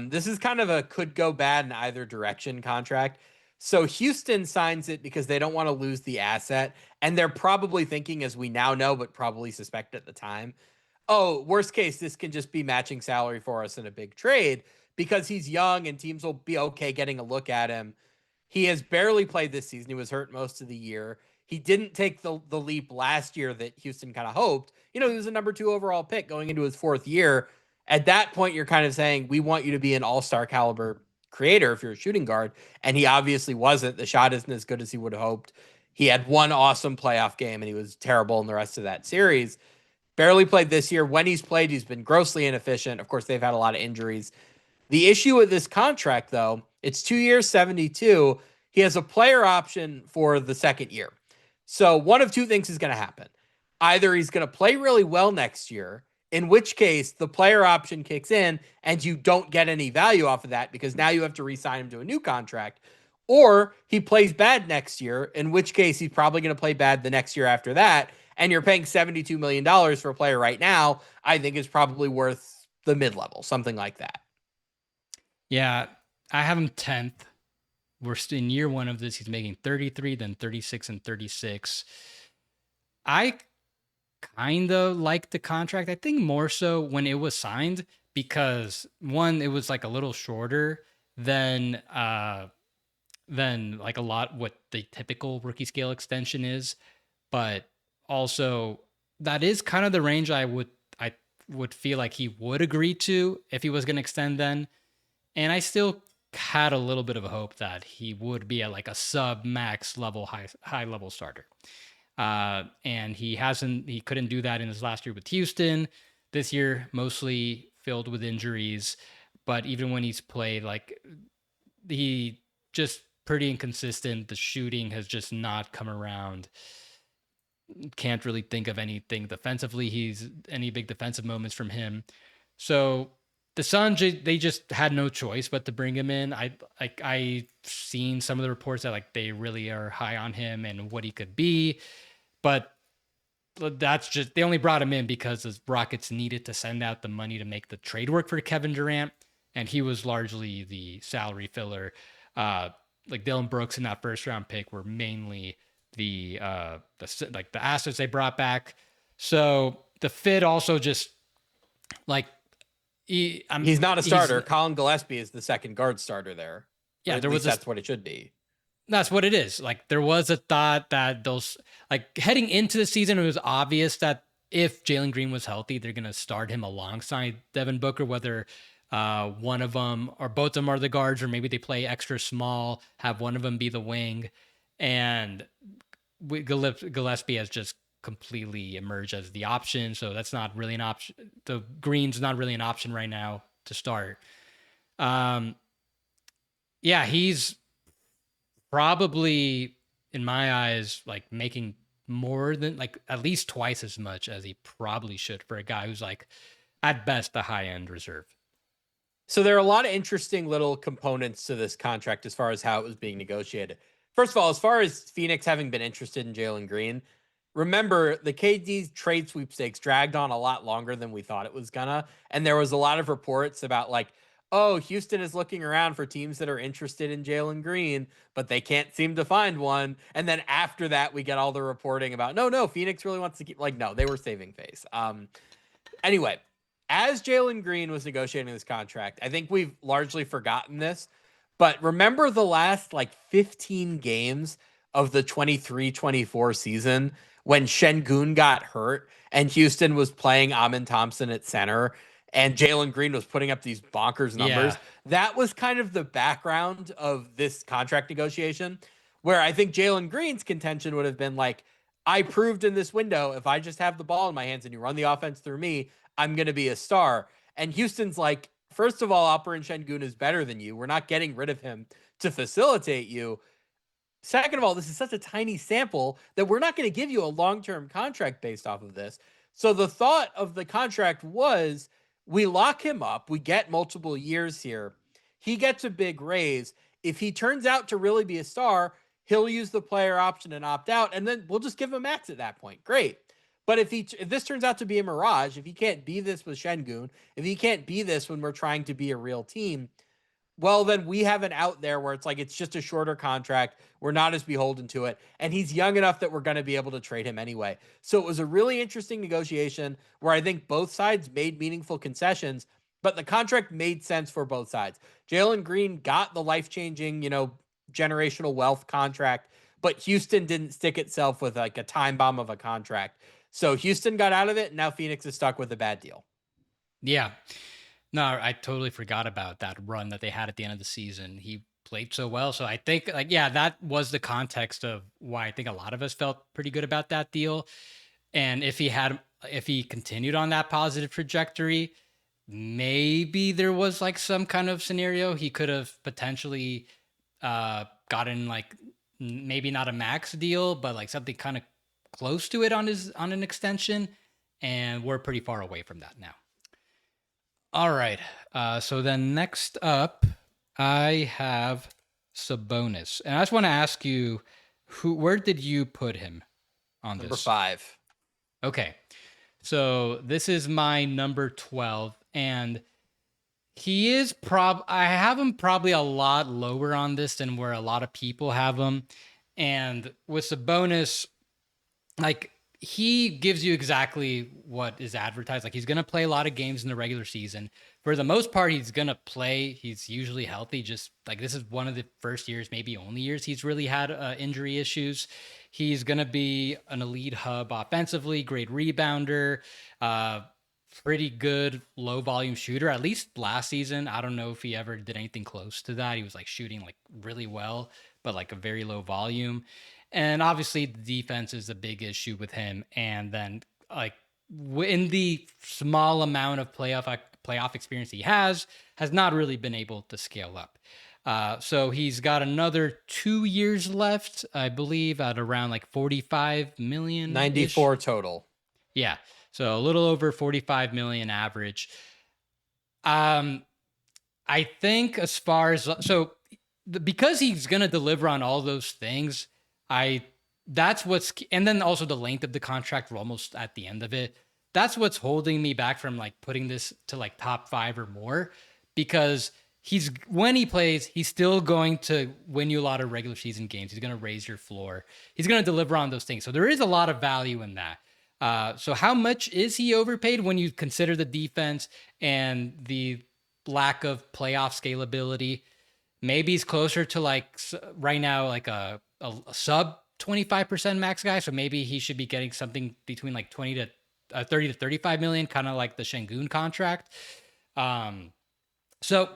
This is kind of a could go bad in either direction contract. So Houston signs it because they don't want to lose the asset. And they're probably thinking, as we now know, but probably suspect at the time, oh, worst case, this can just be matching salary for us in a big trade because he's young and teams will be okay getting a look at him. He has barely played this season. He was hurt most of the year. He didn't take the leap last year that Houston kind of hoped. He was a number 2 overall pick going into his 4th year. At that point, you're kind of saying, we want you to be an all-star caliber creator if you're a shooting guard. And he obviously wasn't. The shot isn't as good as he would have hoped. He had one awesome playoff game and he was terrible in the rest of that series. Barely played this year. When he's played, he's been grossly inefficient. Of course, they've had a lot of injuries. The issue with this contract, though, it's 2 years, 72. He has a player option for the 2nd year. So one of two things is going to happen. Either he's going to play really well next year, in which case the player option kicks in and you don't get any value off of that because now you have to re-sign him to a new contract. Or he plays bad next year, in which case he's probably going to play bad the next year after that. And you're paying $72 million for a player right now, I think is probably worth the mid-level, something like that. Yeah, I have him 10th. We're in year 1 of this. He's making 33, then 36 and 36. I kind of like the contract. I think more so when it was signed because one, it was like a little shorter than like a lot what the typical rookie scale extension is, but also that is kind of the range I would feel like he would agree to if he was going to extend then. And I still had a little bit of a hope that he would be at like a sub max level high level starter. And he couldn't do that in his last year with Houston. This year, mostly filled with injuries. But even when he's played, like he just pretty inconsistent. The shooting has just not come around. Can't really think of anything defensively. Any big defensive moments from him. So the Suns, they just had no choice but to bring him in. I've seen some of the reports that like they really are high on him and what he could be, but that's just, they only brought him in because the Rockets needed to send out the money to make the trade work for Kevin Durant, and he was largely the salary filler. Like Dylan Brooks and that first round pick were mainly the assets they brought back. So the fit also just like he's not a starter. Colin Gillespie is the second guard starter there. Yeah, that's what it should be. That's what it is. Like there was a thought that those like heading into the season, it was obvious that if Jalen Green was healthy, they're gonna start him alongside Devin Booker, whether one of them or both of them are the guards, or maybe they play extra small, have one of them be the wing, and Gillespie has just completely emerged as the option. So that's not really an option. The Green's not really an option right now to start. Yeah, he's probably, in my eyes, like making more than like at least twice as much as he probably should for a guy who's like at best a high-end reserve. So there are a lot of interesting little components to this contract as far as how it was being negotiated. First of all, as far as Phoenix having been interested in Jalen Green, remember the KD trade sweepstakes dragged on a lot longer than we thought it was gonna. And there was a lot of reports about like, oh, Houston is looking around for teams that are interested in Jalen Green, but they can't seem to find one. And then after that, we get all the reporting about, no, Phoenix really wants to keep, like, no, they were saving face. Anyway, as Jalen Green was negotiating this contract, I think we've largely forgotten this, but remember the last like 15 games of the 23-24 season when Sengun got hurt and Houston was playing Amin Thompson at center and Jalen Green was putting up these bonkers numbers. Yeah. That was kind of the background of this contract negotiation, where I think Jalen Green's contention would have been like, I proved in this window, if I just have the ball in my hands and you run the offense through me, I'm going to be a star. And Houston's like, first of all, Alperen Sengun is better than you. We're not getting rid of him to facilitate you. Second of all, this is such a tiny sample that we're not going to give you a long-term contract based off of this. So the thought of the contract was, we lock him up. We get multiple years here. He gets a big raise. If he turns out to really be a star, he'll use the player option and opt out, and then we'll just give him max at that point. Great. But if this turns out to be a mirage, if he can't be this with Sengun, if he can't be this when we're trying to be a real team, well, then we have an out there where it's like it's just a shorter contract. We're not as beholden to it. And he's young enough that we're going to be able to trade him anyway. So it was a really interesting negotiation where I think both sides made meaningful concessions, but the contract made sense for both sides. Jalen Green got the life-changing, generational wealth contract, but Houston didn't stick itself with like a time bomb of a contract. So Houston got out of it, and now Phoenix is stuck with a bad deal. Yeah. No, I totally forgot about that run that they had at the end of the season. He played so well. So I think that was the context of why I think a lot of us felt pretty good about that deal. And if he continued on that positive trajectory, maybe there was like some kind of scenario he could have potentially gotten like maybe not a max deal, but like something kind of close to it on an extension. And we're pretty far away from that now. All right. So then next up, I have Sabonis. And I just want to ask you, where did you put him on Number this? 5. Okay. So this is my number 12. And he is I have him probably a lot lower on this than where a lot of people have him. And with Sabonis, like, he gives you exactly what is advertised. Like, he's going to play a lot of games in the regular season. For the most part, he's going to play. He's usually healthy. Just like this is one of the first years, maybe only years, he's really had injury issues. He's going to be an elite hub offensively, great rebounder, pretty good low volume shooter. At least last season, I don't know if he ever did anything close to that. He was like shooting like really well, but like a very low volume. And obviously the defense is a big issue with him. And then like in the small amount of playoff experience he has not really been able to scale up. So he's got another 2 years left, I believe, at around like 45 million. 94 total. Yeah. So a little over 45 million average. I think as far as, because he's going to deliver on all those things, and then also the length of the contract, we're almost at the end of it. That's what's holding me back from like putting this to like top 5 or more, because when he plays, he's still going to win you a lot of regular season games. He's going to raise your floor. He's going to deliver on those things. So there is a lot of value in that. So how much is he overpaid when you consider the defense and the lack of playoff scalability? Maybe he's closer to like right now, like a sub 25% max guy. So maybe he should be getting something between like 30 to 35 million, kind of like the Sengun contract. So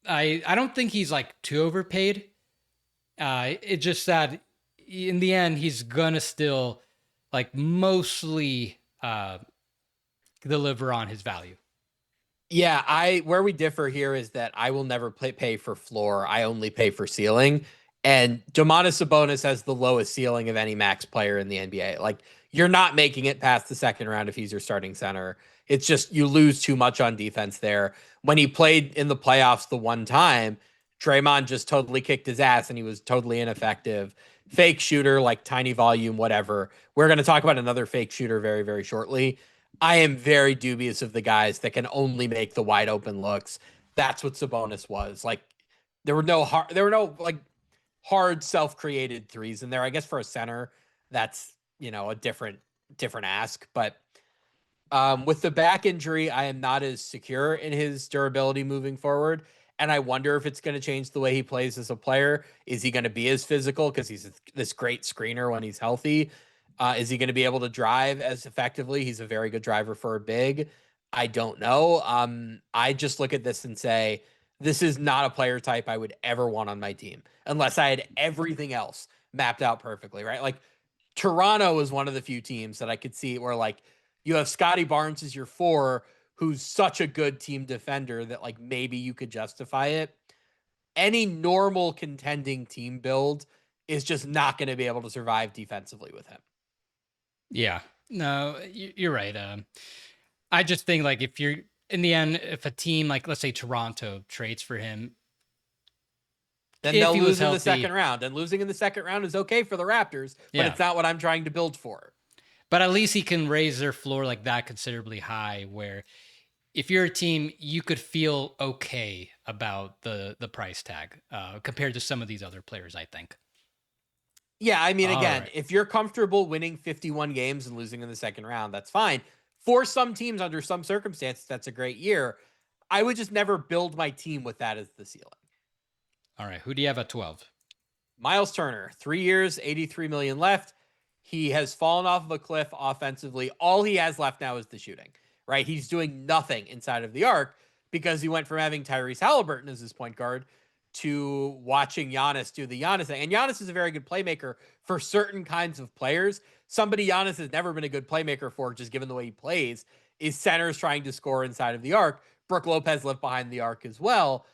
I don't think he's like too overpaid. It's just that in the end, he's gonna still like mostly deliver on his value. Yeah, where we differ here is that I will never pay for floor. I only pay for ceiling. And Domantas Sabonis has the lowest ceiling of any max player in the NBA. Like, you're not making it past the second round if he's your starting center. It's just you lose too much on defense there. When he played in the playoffs the one time, Draymond just totally kicked his ass and he was totally ineffective. Fake shooter, like tiny volume, whatever. We're going to talk about another fake shooter very, very shortly. I am very dubious of the guys that can only make the wide open looks. That's what Sabonis was. Like, there were no hard self-created threes in there. I guess for a center, that's, a different ask. But with the back injury, I am not as secure in his durability moving forward. And I wonder if it's going to change the way he plays as a player. Is he going to be as physical because he's this great screener when he's healthy? Is he going to be able to drive as effectively? He's a very good driver for a big. I don't know. I just look at this and say, this is not a player type I would ever want on my team unless I had everything else mapped out perfectly, right? Like, Toronto is one of the few teams that I could see where like you have Scotty Barnes as your 4, who's such a good team defender that like maybe you could justify it. Any normal contending team build is just not going to be able to survive defensively with him. Yeah, no, you're right. I just think like if you're in the end, if a team like let's say Toronto trades for him, Then if they'll he was lose in the second healthy. round. And losing in the second round is okay for the Raptors, but Yeah. it's not what I'm trying to build for. But at least he can raise their floor like that considerably high, where if you're a team, you could feel okay about the price tag compared to some of these other players, I think. Yeah, I mean, All again, right. if you're comfortable winning 51 games and losing in the second round, that's fine. For some teams, under some circumstances, that's a great year. I would just never build my team with that as the ceiling. All right. Who do you have at 12? Miles Turner, 3 years, 83 million left. He has fallen off of a cliff offensively. All he has left now is the shooting, right? He's doing nothing inside of the arc because he went from having Tyrese Halliburton as his point guard to watching Giannis do the Giannis thing. And Giannis is a very good playmaker for certain kinds of players. Somebody Giannis has never been a good playmaker for, just given the way he plays, is centers trying to score inside of the arc. Brooke Lopez lived behind the arc as well.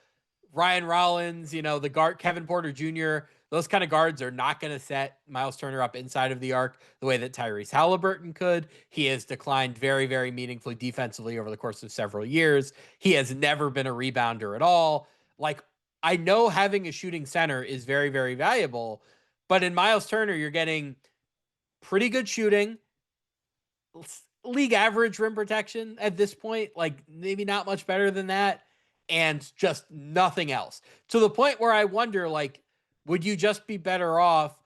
Ryan Rollins, the guard, Kevin Porter Jr., those kind of guards are not going to set Miles Turner up inside of the arc the way that Tyrese Halliburton could. He has declined very, very meaningfully defensively over the course of several years. He has never been a rebounder at all. Like, I know having a shooting center is very, very valuable, but in Miles Turner, you're getting pretty good shooting, league average rim protection at this point, like maybe not much better than that, and just nothing else. To the point where I wonder, like, would you just be better off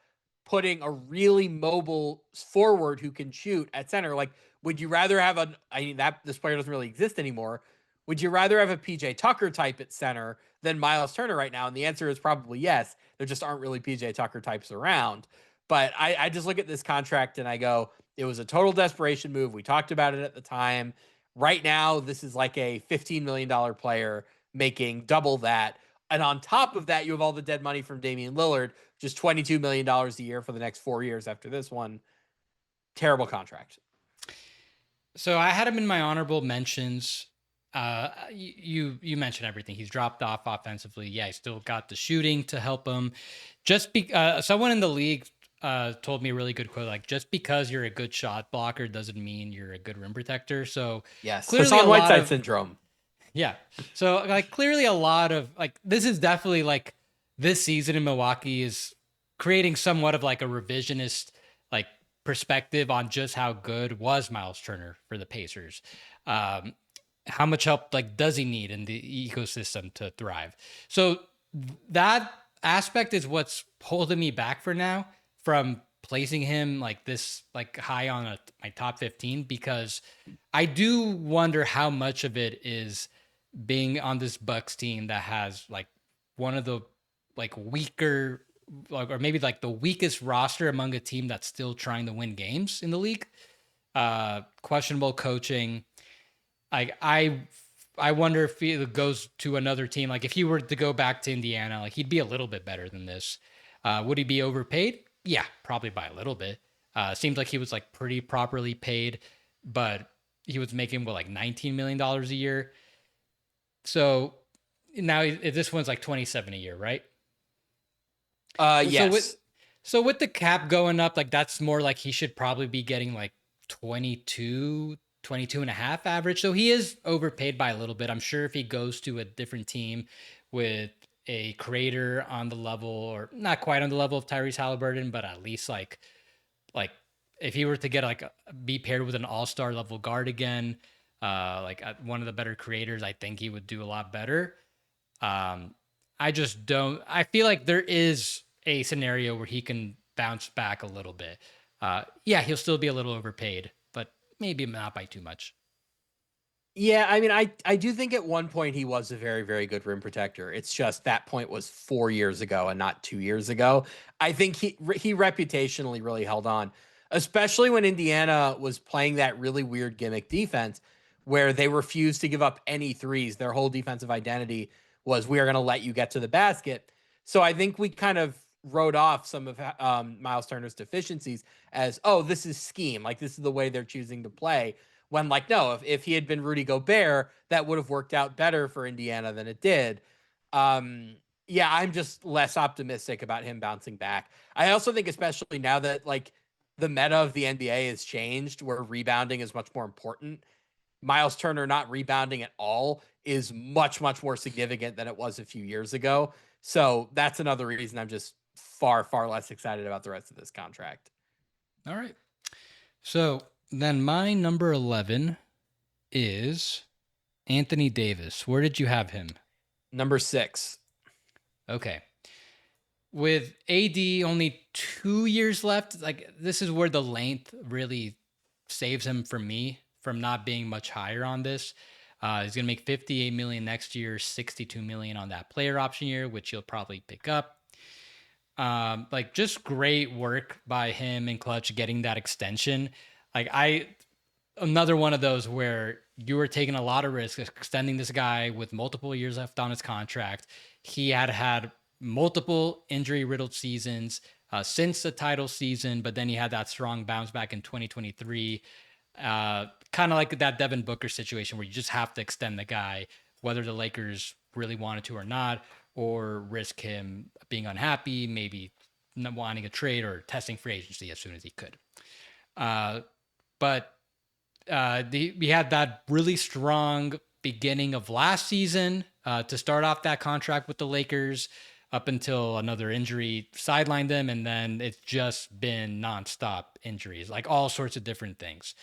putting a really mobile forward who can shoot at center? Like, would you rather have that this player doesn't really exist anymore. Would you rather have a PJ Tucker type at center than Miles Turner right now? And the answer is probably yes. There just aren't really PJ Tucker types around. But I just look at this contract and I go, it was a total desperation move. We talked about it at the time. Right now, this is like a $15 million player making double that. And on top of that, you have all the dead money from Damian Lillard, just $22 million a year for the next 4 years after this one. Terrible contract. So I had him in my honorable mentions. You mentioned everything. He's dropped off offensively. Yeah, he's still got the shooting to help him. Someone in the league told me a really good quote, like, just because you're a good shot blocker doesn't mean you're a good rim protector. So yes, clearly Hassan Whiteside syndrome. Yeah. So like clearly a lot of like this is definitely like this season in Milwaukee is creating somewhat of like a revisionist like perspective on just how good was Miles Turner for the Pacers. How much help like does he need in the ecosystem to thrive? So that aspect is what's holding me back for now from placing him like this like high on my top 15, because I do wonder how much of it is being on this Bucks team that has like one of the like weaker, like, or maybe like the weakest roster among a team that's still trying to win games in the league. Questionable coaching. I wonder if he goes to another team. Like if he were to go back to Indiana, like he'd be a little bit better than this. Would he be overpaid? Yeah, probably by a little bit. Seems like he was like pretty properly paid, but he was making like $19 million a year. So now this one's like 27 a year, right? Yes. So with the cap going up, like that's more like he should probably be getting like 22 and a half average. So he is overpaid by a little bit. I'm sure if he goes to a different team with a creator on the level, or not quite on the level of Tyrese Halliburton, but at least like if he were to get like be paired with an all-star level guard again, one of the better creators, I think he would do a lot better. I just don't. I feel like there is a scenario where he can bounce back a little bit. Yeah, he'll still be a little overpaid, but maybe not by too much. Yeah, I mean, I do think at one point he was a very, very good rim protector. It's just that point was 4 years ago and not 2 years ago. I think he reputationally really held on, especially when Indiana was playing that really weird gimmick defense where they refused to give up any threes. Their whole defensive identity was, we are going to let you get to the basket. So I think we kind of wrote off some of Miles Turner's deficiencies as, oh, this is scheme. Like, this is the way they're choosing to play. When, like, no, if he had been Rudy Gobert, that would have worked out better for Indiana than it did. Yeah, I'm just less optimistic about him bouncing back. I also think, especially now that like the meta of the NBA has changed, where rebounding is much more important, Miles Turner not rebounding at all is much, much more significant than it was a few years ago. So that's another reason I'm just far, far less excited about the rest of this contract. All right. So then my number 11 is Anthony Davis. Where did you have him? Number 6. Okay. With AD only 2 years left, like this is where the length really saves him from me from not being much higher on this. He's gonna make 58 million next year, 62 million on that player option year, which he'll probably pick up. Like just great work by him in clutch getting that extension. Like another one of those where you were taking a lot of risk extending this guy with multiple years left on his contract. He had multiple injury riddled seasons since the title season, but then he had that strong bounce back in 2023. Kind of like that Devin Booker situation where you just have to extend the guy, whether the Lakers really wanted to or not, or risk him being unhappy, maybe not wanting a trade or testing free agency as soon as he could. But we had that really strong beginning of last season to start off that contract with the Lakers up until another injury sidelined them. And then it's just been nonstop injuries, like all sorts of different things.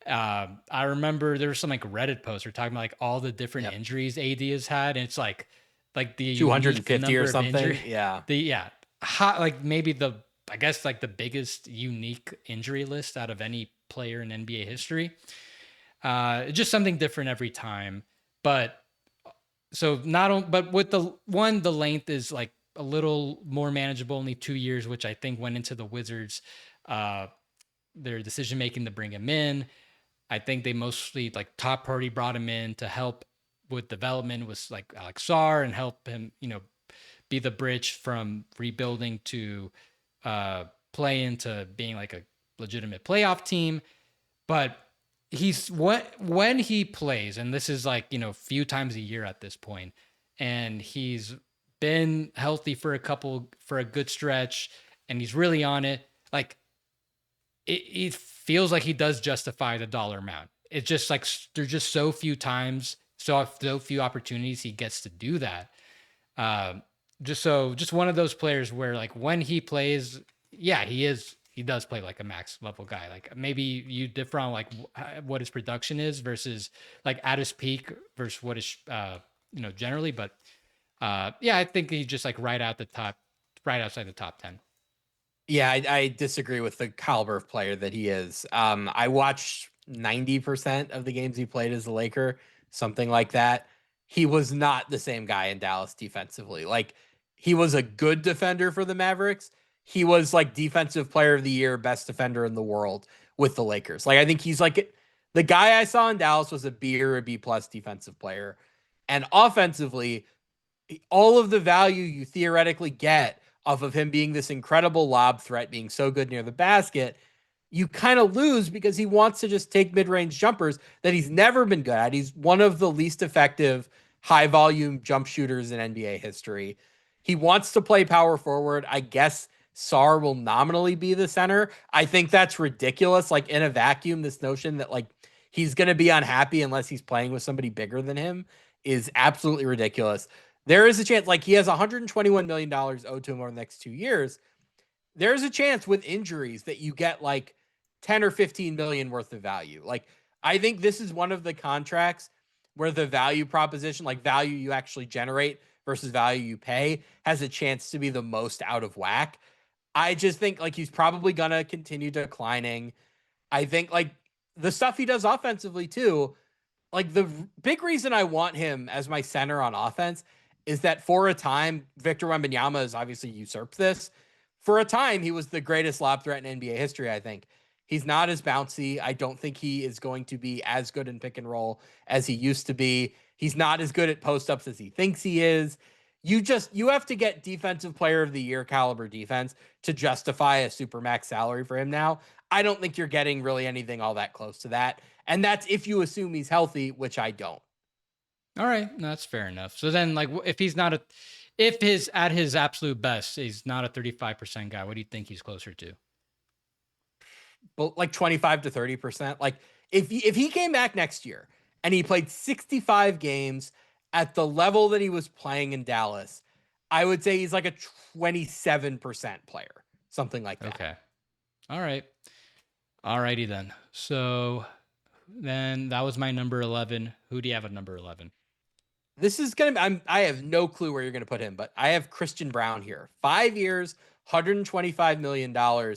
I remember there was some like Reddit posts were talking about like all the different injuries AD has had. And it's like the 250 or something. Yeah. Like maybe I guess like the biggest unique injury list out of any player in NBA history. Just something different every time. But but with the length is like a little more manageable, only 2 years, which I think went into the Wizards, their decision making to bring him in. I think they mostly like top priority brought him in to help with development was like Alex Sarr and help him, be the bridge from rebuilding to play into being like a legitimate playoff team. But when he plays, and this is like, few times a year at this point, and he's been healthy for a good stretch, and he's really on it. Like it feels like he does justify the dollar amount. It's just like there's just so few times, so few opportunities he gets to do that. Just one of those players where like when he plays, yeah, he does play like a max level guy. Like maybe you differ on like what his production is versus like at his peak versus what is generally. But yeah, I think he's just like right outside the top 10. Yeah, I disagree with the caliber of player that he is. I watched 90% of the games he played as a Laker, something like that. He was not the same guy in Dallas defensively. Like he was a good defender for the Mavericks. He was like defensive player of the year, best defender in the world with the Lakers. Like I think he's like the guy I saw in Dallas was a B or a B plus defensive player. And offensively, all of the value you theoretically get off of him being this incredible lob threat, being so good near the basket, you kind of lose because he wants to just take mid-range jumpers that he's never been good at. He's one of the least effective high-volume jump shooters in NBA history. He wants to play power forward. I guess Sarr will nominally be the center. I think that's ridiculous. Like in a vacuum, this notion that like he's going to be unhappy unless he's playing with somebody bigger than him is absolutely ridiculous. There is a chance, like he has $121 million owed to him over the next 2 years. There's a chance with injuries that you get like 10 or 15 million worth of value. Like I think this is one of the contracts where the value proposition, like value you actually generate versus value you pay, has a chance to be the most out of whack. I just think like he's probably going to continue declining. I think like the stuff he does offensively too, like the big reason I want him as my center on offense is that for a time, Victor Wembanyama has obviously usurped this. For a time, he was the greatest lob threat in NBA history, I think. He's not as bouncy. I don't think he is going to be as good in pick and roll as he used to be. He's not as good at post-ups as he thinks he is. You have to get defensive player of the year caliber defense to justify a supermax salary for him now. I don't think you're getting really anything all that close to that. And that's if you assume he's healthy, which I don't. All right, that's fair enough. So then, like, if at his absolute best, he's not a 35% guy. What do you think he's closer to? But like 25 to 30%. Like if he came back next year and he played 65 games at the level that he was playing in Dallas, I would say he's like a 27% player, something like that. Okay. All right. Alrighty then. So then that was my number 11. Who do you have at number 11? This is going to be, I have no clue where you're going to put him, but I have Christian Braun here. 5 years, $125 million. On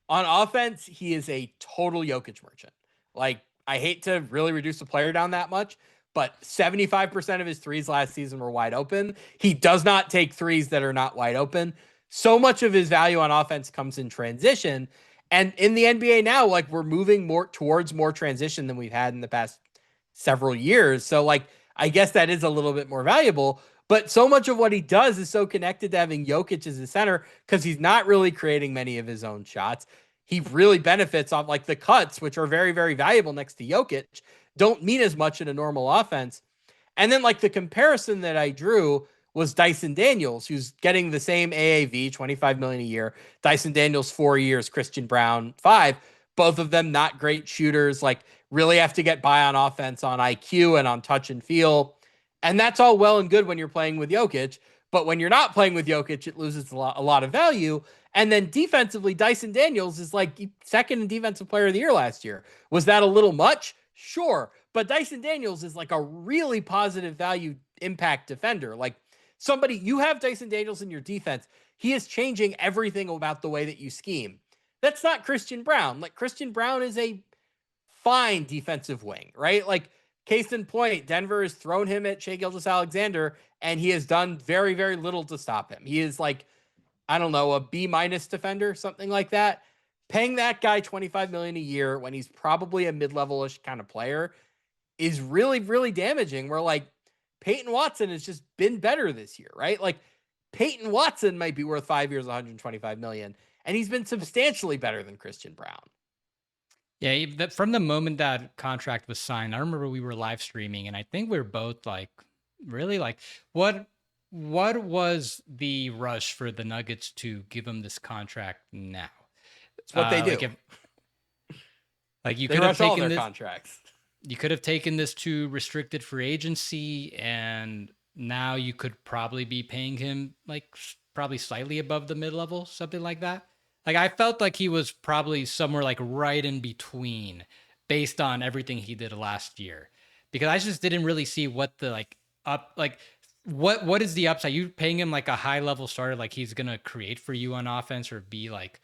offense, he is a total Jokic merchant. Like, I hate to really reduce the player down that much, but 75% of his threes last season were wide open. He does not take threes that are not wide open. So much of his value on offense comes in transition. And in the NBA now, like, we're moving more towards more transition than we've had in the past several years. So, like, I guess that is a little bit more valuable. But so much of what he does is so connected to having Jokic as a center because he's not really creating many of his own shots. He really benefits off like the cuts, which are very, very valuable next to Jokic, don't mean as much in a normal offense. And then like the comparison that I drew was Dyson Daniels, who's getting the same AAV, 25 million a year. Dyson Daniels 4 years, Christian Braun 5. Both of them not great shooters, like really have to get by on offense on IQ and on touch and feel. And that's all well and good when you're playing with Jokic. But when you're not playing with Jokic, it loses a lot of value. And then defensively, Dyson Daniels is like second in defensive player of the year last year. Was that a little much? Sure. But Dyson Daniels is like a really positive value impact defender. Like somebody, you have Dyson Daniels in your defense. He is changing everything about the way that you scheme. That's not Christian Braun. Like Christian Braun is a fine defensive wing, right? Like case in point, Denver has thrown him at Shai Gilgeous-Alexander and he has done very, very little to stop him. He is like, I don't know, a B- defender, something like that. Paying that guy $25 million a year when he's probably a mid-level-ish kind of player is really, really damaging. Where like Peyton Watson has just been better this year, right? Like Peyton Watson might be worth 5 years, $125 million, and he's been substantially better than Christian Braun. Yeah, from the moment that contract was signed, I remember we were live streaming, and I think we were both like, really like, what was the rush for the Nuggets to give him this contract now? It's what they do. Like you they could have rush all taken their this contracts. You could have taken this to restricted free agency, and now you could probably be paying him like probably slightly above the mid level, something like that. Like I felt like he was probably somewhere like right in between based on everything he did last year. Because I just didn't really see what the what is the upside? You paying him like a high level starter, like he's gonna create for you on offense or be like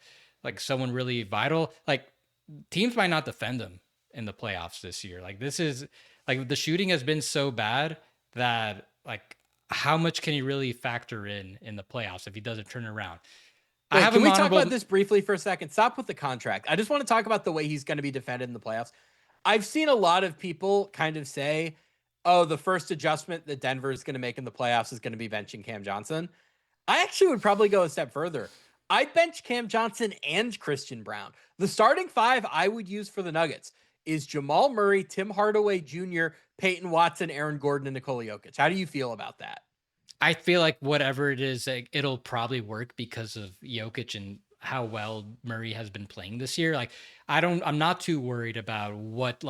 someone really vital. Like teams might not defend him in the playoffs this year. Like this is like the shooting has been so bad that like how much can he really factor in the playoffs if he doesn't turn around? Wait, can we talk about this briefly for a second? Stop with the contract. I just want to talk about the way he's going to be defended in the playoffs. I've seen a lot of people kind of say, oh, the first adjustment that Denver is going to make in the playoffs is going to be benching Cam Johnson. I actually would probably go a step further. I'd bench Cam Johnson and Christian Braun. The starting five I would use for the Nuggets is Jamal Murray, Tim Hardaway Jr., Peyton Watson, Aaron Gordon, and Nikola Jokic. How do you feel about that? I feel like whatever it is, like, it'll probably work because of Jokic and how well Murray has been playing this year. Like, I'm not too worried about what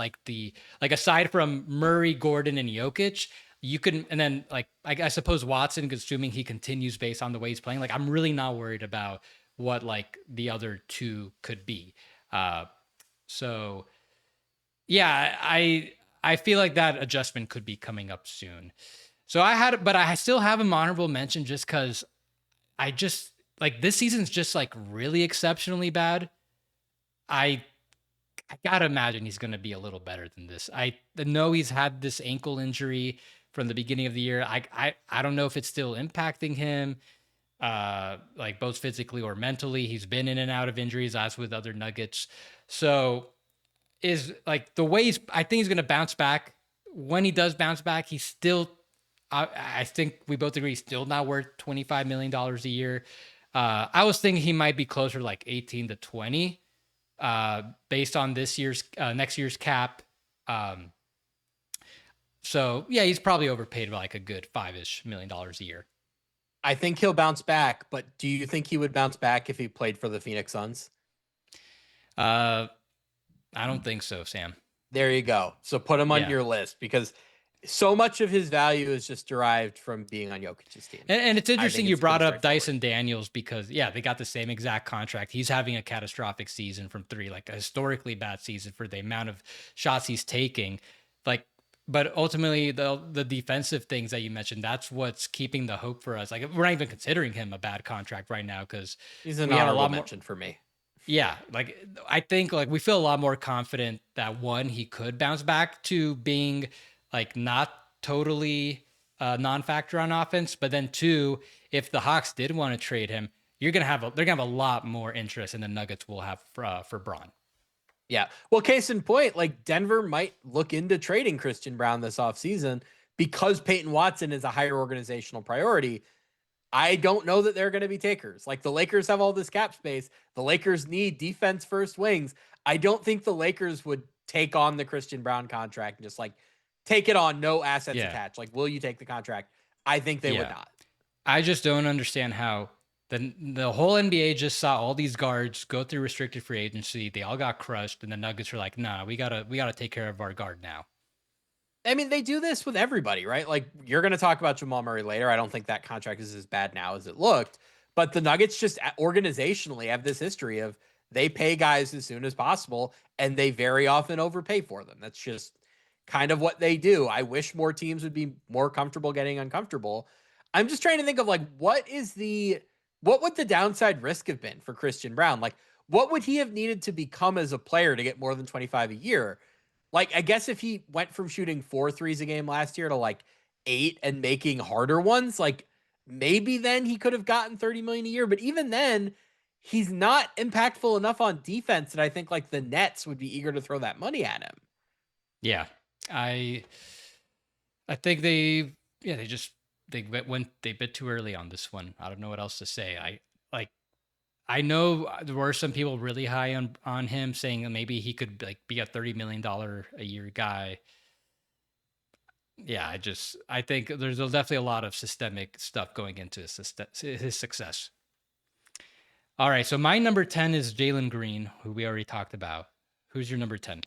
aside from Murray, Gordon, and Jokic, you can, and then like, I suppose Watson, assuming he continues based on the way he's playing, like, I'm really not worried about what like the other two could be. So yeah, I feel like that adjustment could be coming up soon. So but I still have an honorable mention just because I just like this season's just like really exceptionally bad. I gotta imagine he's gonna be a little better than this. I know he's had this ankle injury from the beginning of the year. I don't know if it's still impacting him, like both physically or mentally. He's been in and out of injuries as with other Nuggets. So is like the way I think he's gonna bounce back. When he does bounce back, he's still I think we both agree still not worth $25 million a year. I was thinking he might be closer to like 18 to 20 based on next year's cap. So yeah, he's probably overpaid by like a good $5-ish million a year. I think he'll bounce back, but do you think he would bounce back if he played for the Phoenix Suns? I don't think so, Sam. There you go. So put him on your list because So much of his value is just derived from being on Jokic's team. And it's I interesting think you it's pretty brought up straightforward. Dyson Daniels because, yeah, they got the same exact contract. He's having a catastrophic season from three, like a historically bad season for the amount of shots he's taking. Like, but ultimately, the defensive things that you mentioned, that's what's keeping the hope for us. Like, we're not even considering him a bad contract right now because He's an we have a honorable lot more. mention for me. Yeah, like I think like we feel a lot more confident that one, he could bounce back to being like not totally non-factor on offense, but then two, if the Hawks did want to trade him, they're gonna have a lot more interest in the Nuggets will have for Braun. Yeah. Well, case in point, like Denver might look into trading Christian Brown this offseason because Peyton Watson is a higher organizational priority. I don't know that they're going to be takers. Like the Lakers have all this cap space. The Lakers need defense first wings. I don't think the Lakers would take on the Christian Brown contract and just like take it on, no assets Yeah, attached. Like, will you take the contract? I think they would yeah. not. I just don't understand how the whole NBA just saw all these guards go through restricted free agency. They all got crushed, and the Nuggets were like, "Nah, we gotta take care of our guard now." I mean, they do this with everybody, right? Like, you're going to talk about Jamal Murray later. I don't think that contract is as bad now as it looked. But the Nuggets just organizationally have this history of they pay guys as soon as possible and they very often overpay for them. That's just kind of what they do. I wish more teams would be more comfortable getting uncomfortable. I'm just trying to think of like what would the downside risk have been for Christian Brown? Like what would he have needed to become as a player to get more than 25 a year? Like, I guess if he went from shooting 4 threes a game last year to like 8 and making harder ones, like maybe then he could have gotten 30 million a year. But even then, he's not impactful enough on defense that I think like the Nets would be eager to throw that money at him. Yeah, I I think they bit too early on this one. I don't know what else to say. Like I know there were some people really high on him saying that maybe he could like be a $30 million a year guy. Yeah, I think there's definitely a lot of systemic stuff going into his success. All right, so my number 10 is Jalen Green, who we already talked about. Who's your number 10?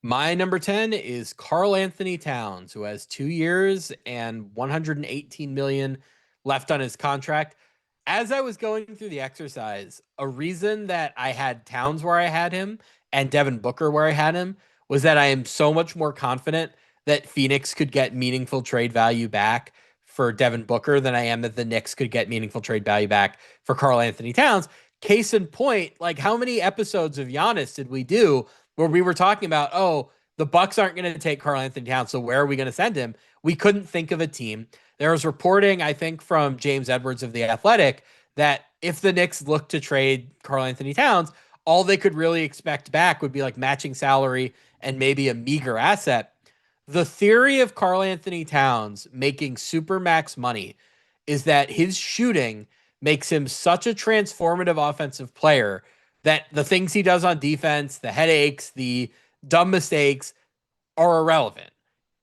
My number 10 is Carl Anthony Towns, who has 2 years and 118 million left on his contract. As I was going through the exercise, a reason that I had Towns where I had him and Devin Booker where I had him was that I am so much more confident that Phoenix could get meaningful trade value back for Devin Booker than I am that the Knicks could get meaningful trade value back for Carl Anthony Towns. Case in point, like how many episodes of Giannis did we do where we were talking about, oh, the Bucks aren't going to take Karl Anthony Towns, so where are we going to send him? We couldn't think of a team. There was reporting, I think, from James Edwards of The Athletic that if the Knicks looked to trade Karl Anthony Towns, all they could really expect back would be like matching salary and maybe a meager asset. The theory of Karl Anthony Towns making super max money is that his shooting makes him such a transformative offensive player that the things he does on defense, the headaches, the dumb mistakes are irrelevant.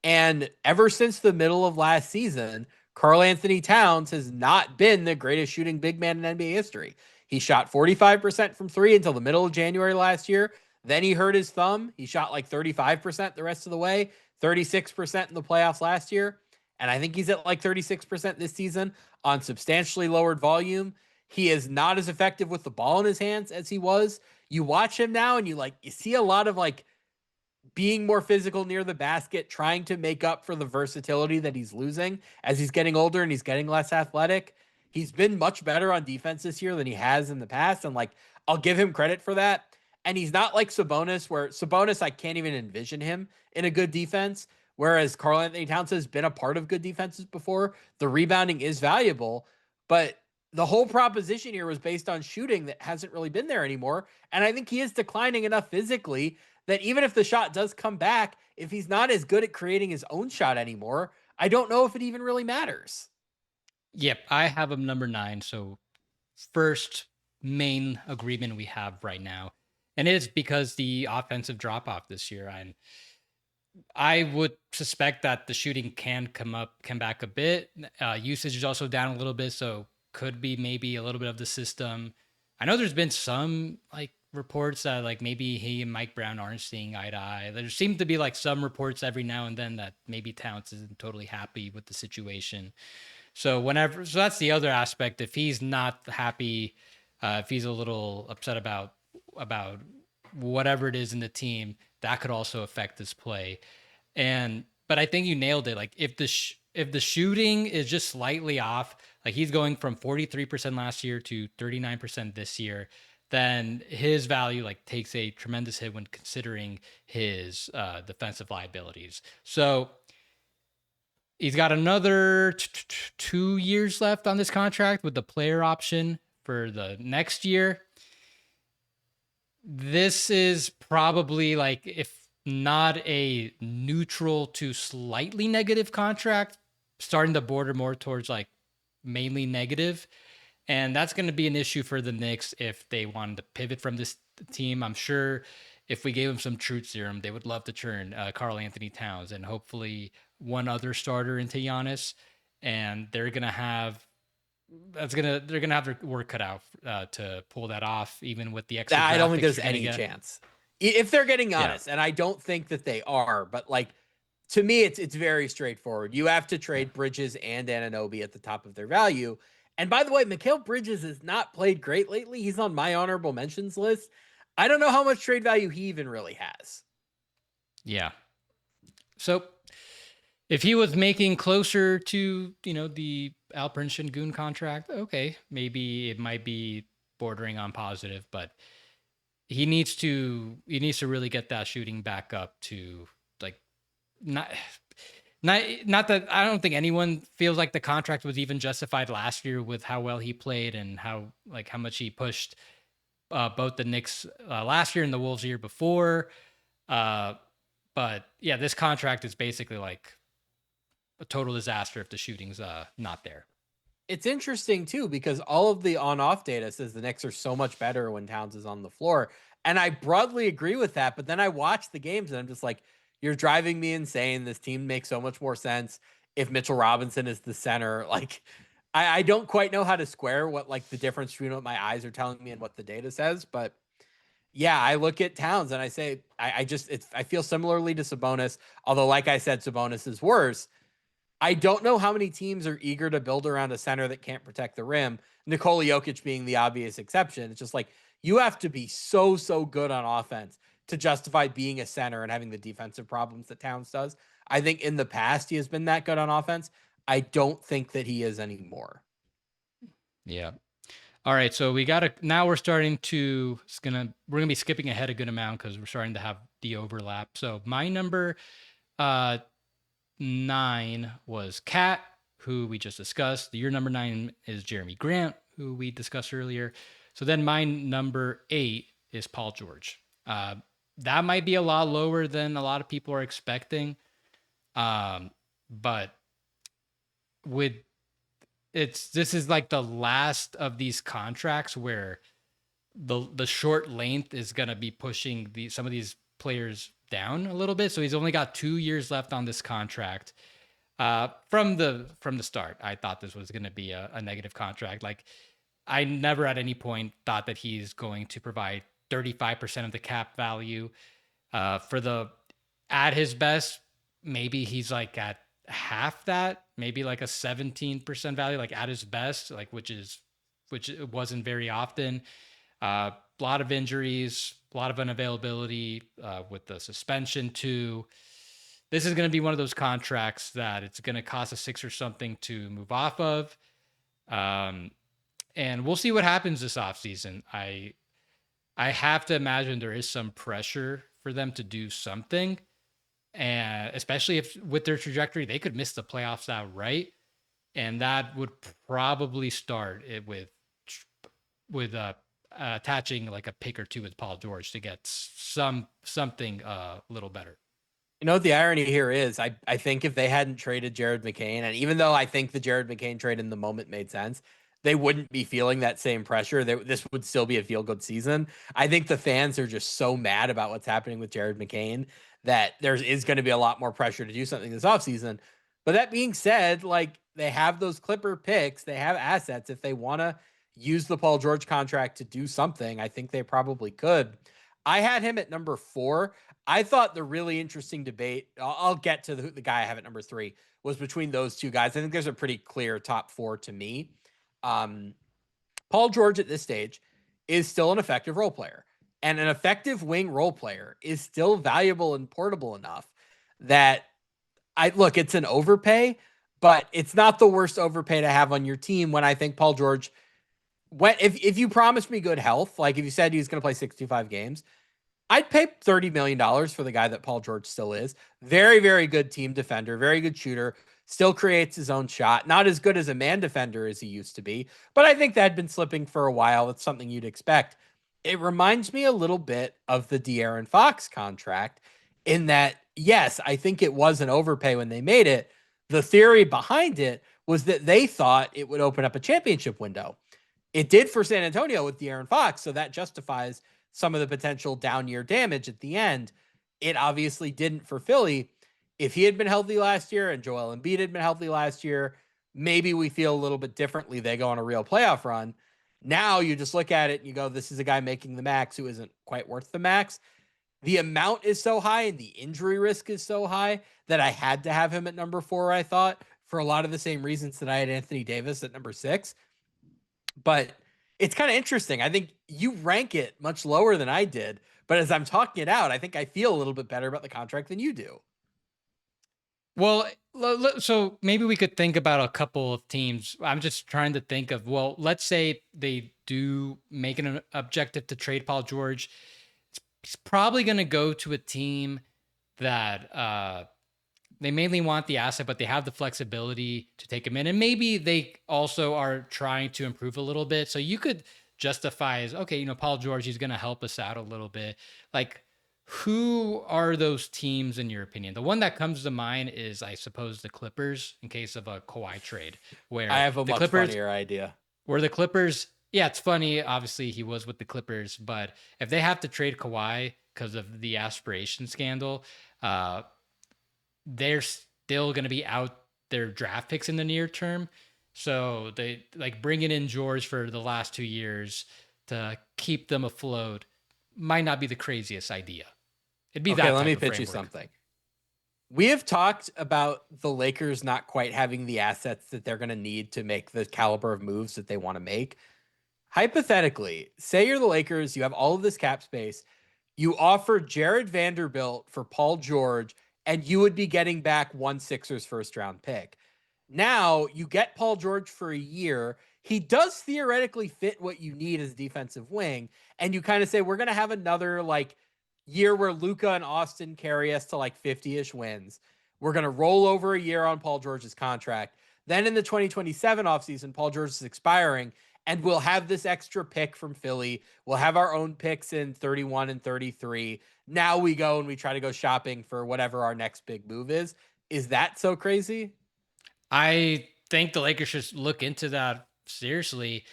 And ever since the middle of last season, Karl Anthony Towns has not been the greatest shooting big man in NBA history. He shot 45% from three until the middle of January last year. Then he hurt his thumb. He shot like 35% the rest of the way, 36% in the playoffs last year. And I think he's at like 36% this season on substantially lowered volume. He is not as effective with the ball in his hands as he was. You watch him now and you see a lot of like being more physical near the basket, trying to make up for the versatility that he's losing as he's getting older and he's getting less athletic. He's been much better on defense this year than he has in the past. And like, I'll give him credit for that. And he's not like Sabonis, where Sabonis, I can't even envision him in a good defense. Whereas Karl Anthony Towns has been a part of good defenses before. The rebounding is valuable, but the whole proposition here was based on shooting that hasn't really been there anymore. And I think he is declining enough physically that even if the shot does come back, if he's not as good at creating his own shot anymore, I don't know if it even really matters. Yep, I have him number 9. So first main agreement we have right now, and it's because the offensive drop off this year. And I would suspect that the shooting can come back a bit. Usage is also down a little bit, so could be maybe a little bit of the system. I know there's been some like reports that like maybe he and Mike Brown aren't seeing eye to eye. There seem to be like some reports every now and then that maybe Towns isn't totally happy with the situation. So that's the other aspect. If he's not happy, if he's a little upset about whatever it is in the team, that could also affect his play. But I think you nailed it. Like if the shooting is just slightly off, like he's going from 43% last year to 39% this year, then his value like takes a tremendous hit when considering his defensive liabilities. So he's got another 2 years left on this contract with the player option for the next year. This is probably like, if not a neutral to slightly negative contract, starting to border more towards like mainly negative. And that's going to be an issue for the Knicks if they wanted to pivot from this team. I'm sure if we gave them some truth serum, they would love to turn Karl Anthony Towns and hopefully one other starter into Giannis. And they're going to have their work cut out to pull that off, even with the extra. I don't think there's any chance if they're getting honest, and I don't think that they are. But like, to me, it's very straightforward. You have to trade Bridges and Anunoby at the top of their value. And by the way, Mikal Bridges has not played great lately. He's on my honorable mentions list. I don't know how much trade value he even really has. Yeah. So if he was making closer to, the Alperen Sengun contract, okay, maybe it might be bordering on positive, but he needs to really get that shooting back up to like not that I don't think anyone feels like the contract was even justified last year with how well he played and how much he pushed both the Knicks last year and the Wolves the year before. But yeah, this contract is basically like a total disaster if the shooting's not there. It's interesting too, because all of the on-off data says the Knicks are so much better when Towns is on the floor. And I broadly agree with that. But then I watch the games and I'm just like, you're driving me insane. This team makes so much more sense if Mitchell Robinson is the center. Like, I don't quite know how to square what like the difference between what my eyes are telling me and what the data says. But yeah, I look at Towns and I say, I feel similarly to Sabonis. Although, like I said, Sabonis is worse. I don't know how many teams are eager to build around a center that can't protect the rim. Nikola Jokic being the obvious exception. It's just like, you have to be so good on offense to justify being a center and having the defensive problems that Towns does. I think in the past he has been that good on offense. I don't think that he is anymore. Yeah. All right. So now we're starting to, we're going to be skipping ahead a good amount because we're starting to have the overlap. So my number 9 was Cat, who we just discussed. Your number 9 is Jeremy Grant, who we discussed earlier. So then my number 8 is Paul George. That might be a lot lower than a lot of people are expecting. But this is like the last of these contracts where the short length is going to be pushing some of these players down a little bit. So he's only got 2 years left on this contract. From the start, I thought this was going to be a negative contract. Like, I never at any point thought that he's going to provide 35% of the cap value. At his best, maybe he's like at half that, maybe like a 17% value, like at his best, like which it wasn't very often. A lot of injuries, a lot of unavailability with the suspension too. This is going to be one of those contracts that it's going to cost a 6 or something to move off of. And we'll see what happens this offseason. I have to imagine there is some pressure for them to do something. And especially if with their trajectory, they could miss the playoffs outright. And that would probably start it with attaching like a pick or two with Paul George to get something a little better. You know what the irony here is? I think if they hadn't traded Jared McCain, and even though I think the Jared McCain trade in the moment made sense, they wouldn't be feeling that same pressure. This would still be a feel-good season. I think the fans are just so mad about what's happening with Jared McCain that there is going to be a lot more pressure to do something this offseason. But that being said, like, they have those Clipper picks, they have assets. If they want to use the Paul George contract to do something, I think they probably could. I had him at number 4. I thought the really interesting debate, I'll get to the guy I have at number 3, was between those two guys. I think there's a pretty clear top 4 to me. Paul George at this stage is still an effective role player, and an effective wing role player is still valuable and portable enough that it's an overpay, but it's not the worst overpay to have on your team when I think Paul George, if you promised me good health, like if you said he's going to play 65 games, I'd pay $30 million for the guy that Paul George still is. Very, very good team defender, very good shooter, still creates his own shot. Not as good as a man defender as he used to be, but I think that had been slipping for a while. It's something you'd expect. It reminds me a little bit of the De'Aaron Fox contract in that, yes, I think it was an overpay when they made it. The theory behind it was that they thought it would open up a championship window. It did for San Antonio with De'Aaron Fox, so that justifies some of the potential down year damage at the end. It obviously didn't for Philly. If he had been healthy last year and Joel Embiid had been healthy last year, maybe we feel a little bit differently. They go on a real playoff run. Now you just look at it and you go, this is a guy making the max who isn't quite worth the max. The amount is so high and the injury risk is so high that I had to have him at number 4, I thought, for a lot of the same reasons that I had Anthony Davis at number 6. But it's kind of interesting. I think you rank it much lower than I did, but as I'm talking it out, I think I feel a little bit better about the contract than you do. Well, so maybe we could think about a couple of teams. I'm just trying to think of, well, let's say they do make an objective to trade Paul George. It's probably going to go to a team that they mainly want the asset, but they have the flexibility to take him in. And maybe they also are trying to improve a little bit. So you could justify as, okay, Paul George, he's going to help us out a little bit. Like, who are those teams in your opinion? The one that comes to mind is, I suppose, the Clippers in case of a Kawhi trade, where I have a the much Clippers, funnier idea. Where the Clippers, yeah, it's funny. Obviously, he was with the Clippers, but if they have to trade Kawhi because of the aspiration scandal, they're still going to be out their draft picks in the near term. So they like bringing in George for the last 2 years to keep them afloat might not be the craziest idea. It'd be okay, that. Let me pitch you something. We have talked about the Lakers not quite having the assets that they're going to need to make the caliber of moves that they want to make. Hypothetically, say you're the Lakers, you have all of this cap space, you offer Jared Vanderbilt for Paul George, and you would be getting back one Sixers first round pick. Now you get Paul George for a year. He does theoretically fit what you need as a defensive wing. And you kind of say, we're going to have another year where Luka and Austin carry us to 50-ish wins. We're going to roll over a year on Paul George's contract. Then in the 2027 offseason, Paul George is expiring, and we'll have this extra pick from Philly. We'll have our own picks in 31 and 33. Now we go and we try to go shopping for whatever our next big move is. Is that so crazy? I think the Lakers should look into that seriously.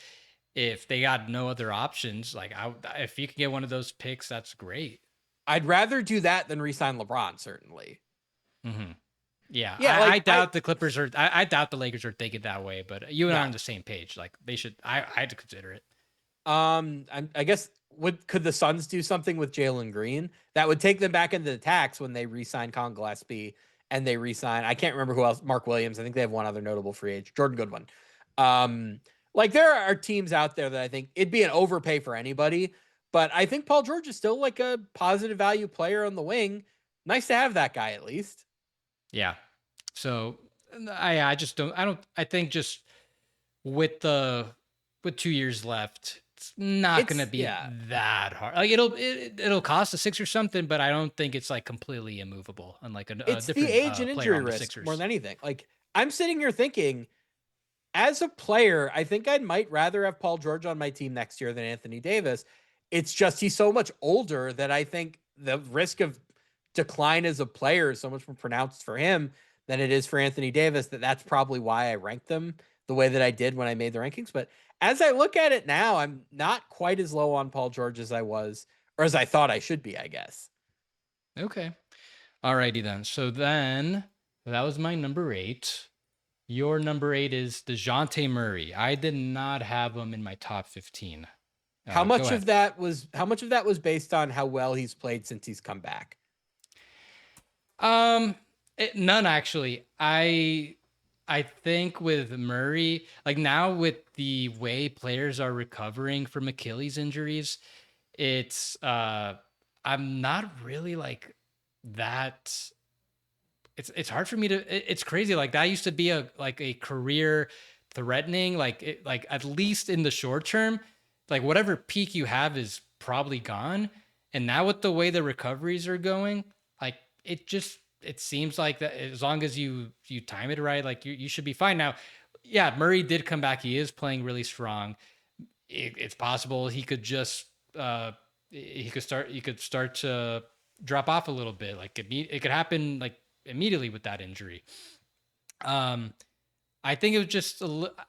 If they got no other options, if you can get one of those picks, that's great. I'd rather do that than re-sign LeBron, certainly. Mm-hmm. Yeah, I doubt the Clippers are. I doubt the Lakers are thinking that way. But you and I are on the same page. They should. I had to consider it. I guess could the Suns do something with Jalen Green that would take them back into the tax when they re-sign Con Gillespie and they re-sign? I can't remember who else. Mark Williams. I think they have one other notable free agent, Jordan Goodwin. There are teams out there that I think it'd be an overpay for anybody. But I think Paul George is still a positive value player on the wing. Nice to have that guy at least. Yeah. So I just don't. I think just with 2 years left, it's not going to be that hard. It'll cost a 6 or something, but I don't think it's completely immovable. Unlike it's the age and injury risk more than anything. I'm sitting here thinking, as a player, I think I might rather have Paul George on my team next year than Anthony Davis. It's just he's so much older that I think the risk of decline as a player is so much more pronounced for him than it is for Anthony Davis. That's probably why I ranked them the way that I did when I made the rankings. But as I look at it now, I'm not quite as low on Paul George as I was, or as I thought I should be, I guess. Okay. Alrighty then. So then that was my number 8. Your number 8 is DeJounte Murray. I did not have him in my top 15. How Go much ahead. of that was based on how well he's played since he's come back? None actually. I think with Murray, like now with the way players are recovering from Achilles injuries, it's I'm not really like that. It's hard for me to. It's crazy. Like that used to be a career threatening. Like at least in the short term, like whatever peak you have is probably gone. And now with the way the recoveries are going, like it seems like that as long as you time it right, like you should be fine. Now, yeah, Murray did come back. He is playing really strong. It's possible he could just he could start to drop off a little bit. Like it could happen like immediately with that injury. Um, I think it was just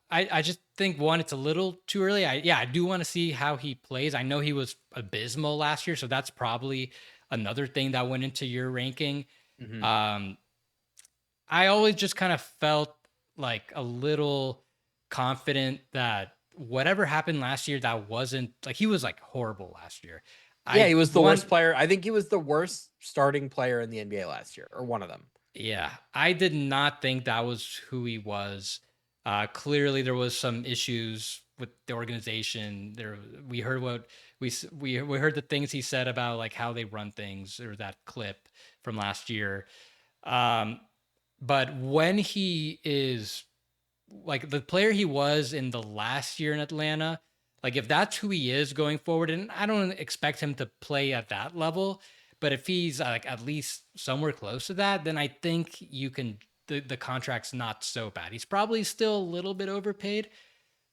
I just think one, it's a little too early. I do want to see how he plays. I know he was abysmal last year, so that's probably another thing that went into your ranking. Mm-hmm. Um, I always just kind of felt like a little confident that whatever happened last year, that wasn't like he was like horrible last year. Yeah, I he was the one worst player. I think he was the worst starting player in the NBA last year, or one of them. Yeah, I did not think that was who he was. Clearly, there was some issues with the organization. We heard what we heard the things he said about like how they run things, or that clip from last year. Um, but when he is like the player he was in the last year in Atlanta, like if that's who he is going forward, and I don't expect him to play at that level, but if he's like at least somewhere close to that, then I think you can the contract's not so bad. He's probably still a little bit overpaid.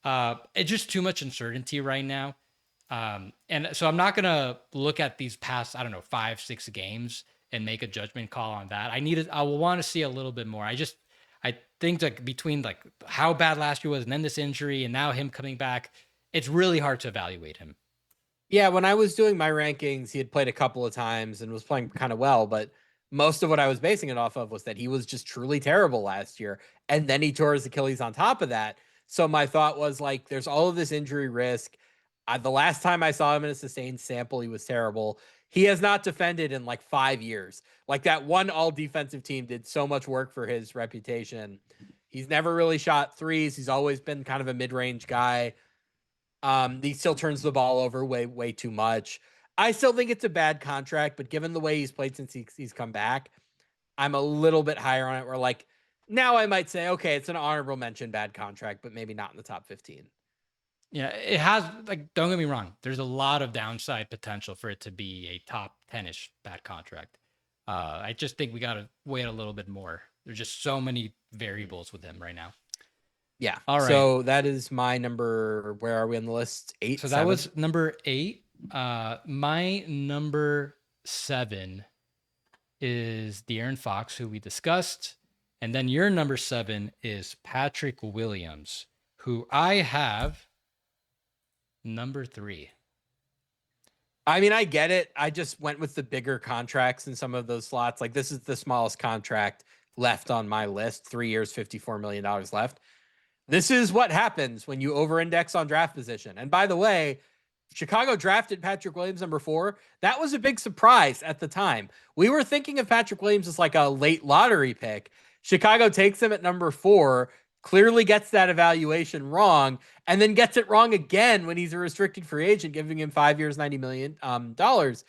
It's just too much uncertainty right now. And so I'm not gonna look at these past, I don't know, 5, 6 games and make a judgment call on that. I will want to see a little bit more. I think like between like how bad last year was and then this injury and now him coming back, it's really hard to evaluate him. Yeah, when I was doing my rankings, he had played a couple of times and was playing kind of well, but most of what I was basing it off of was that he was just truly terrible last year. And then he tore his Achilles on top of that. So my thought was like, there's all of this injury risk. The last time I saw him in a sustained sample, he was terrible. He has not defended in like 5 years. Like that one all defensive team did so much work for his reputation. He's never really shot threes. He's always been kind of a mid range guy. He still turns the ball over way too much. I still think it's a bad contract, but given the way he's played since he's come back, I'm a little bit higher on it. Where like now I might say, okay, it's an honorable mention bad contract, but maybe not in the top 15. Yeah, it has like don't get me wrong. There's a lot of downside potential for it to be a top 10ish bad contract. I just think we gotta wait a little bit more. There's just so many variables with him right now. Yeah. All right. So that is my number. Where are we on the list? 8. So that was number 8. My number 7 is De'Aaron Fox, who we discussed. And then your number 7 is Patrick Williams, who I have number 3. I mean, I get it. I just went with the bigger contracts in some of those slots. Like this is the smallest contract left on my list. 3 years, $54 million left. This is what happens when you over-index on draft position. And by the way, Chicago drafted Patrick Williams number 4. That was a big surprise at the time. We were thinking of Patrick Williams as like a late lottery pick. Chicago takes him at number 4, clearly gets that evaluation wrong, and then gets it wrong again when he's a restricted free agent, giving him 5 years, $90 million.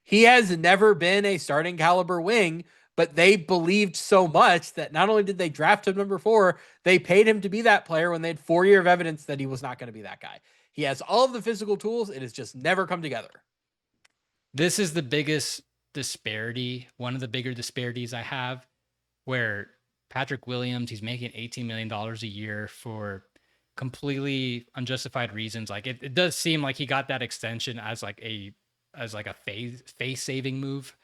He has never been a starting caliber wing, but they believed so much that not only did they draft him number 4, they paid him to be that player when they had 4 years of evidence that he was not going to be that guy. He has all of the physical tools. It has just never come together. This is the biggest disparity, one of the bigger disparities I have, where Patrick Williams, he's making $18 million a year for completely unjustified reasons. Like it does seem like he got that extension as like a face saving move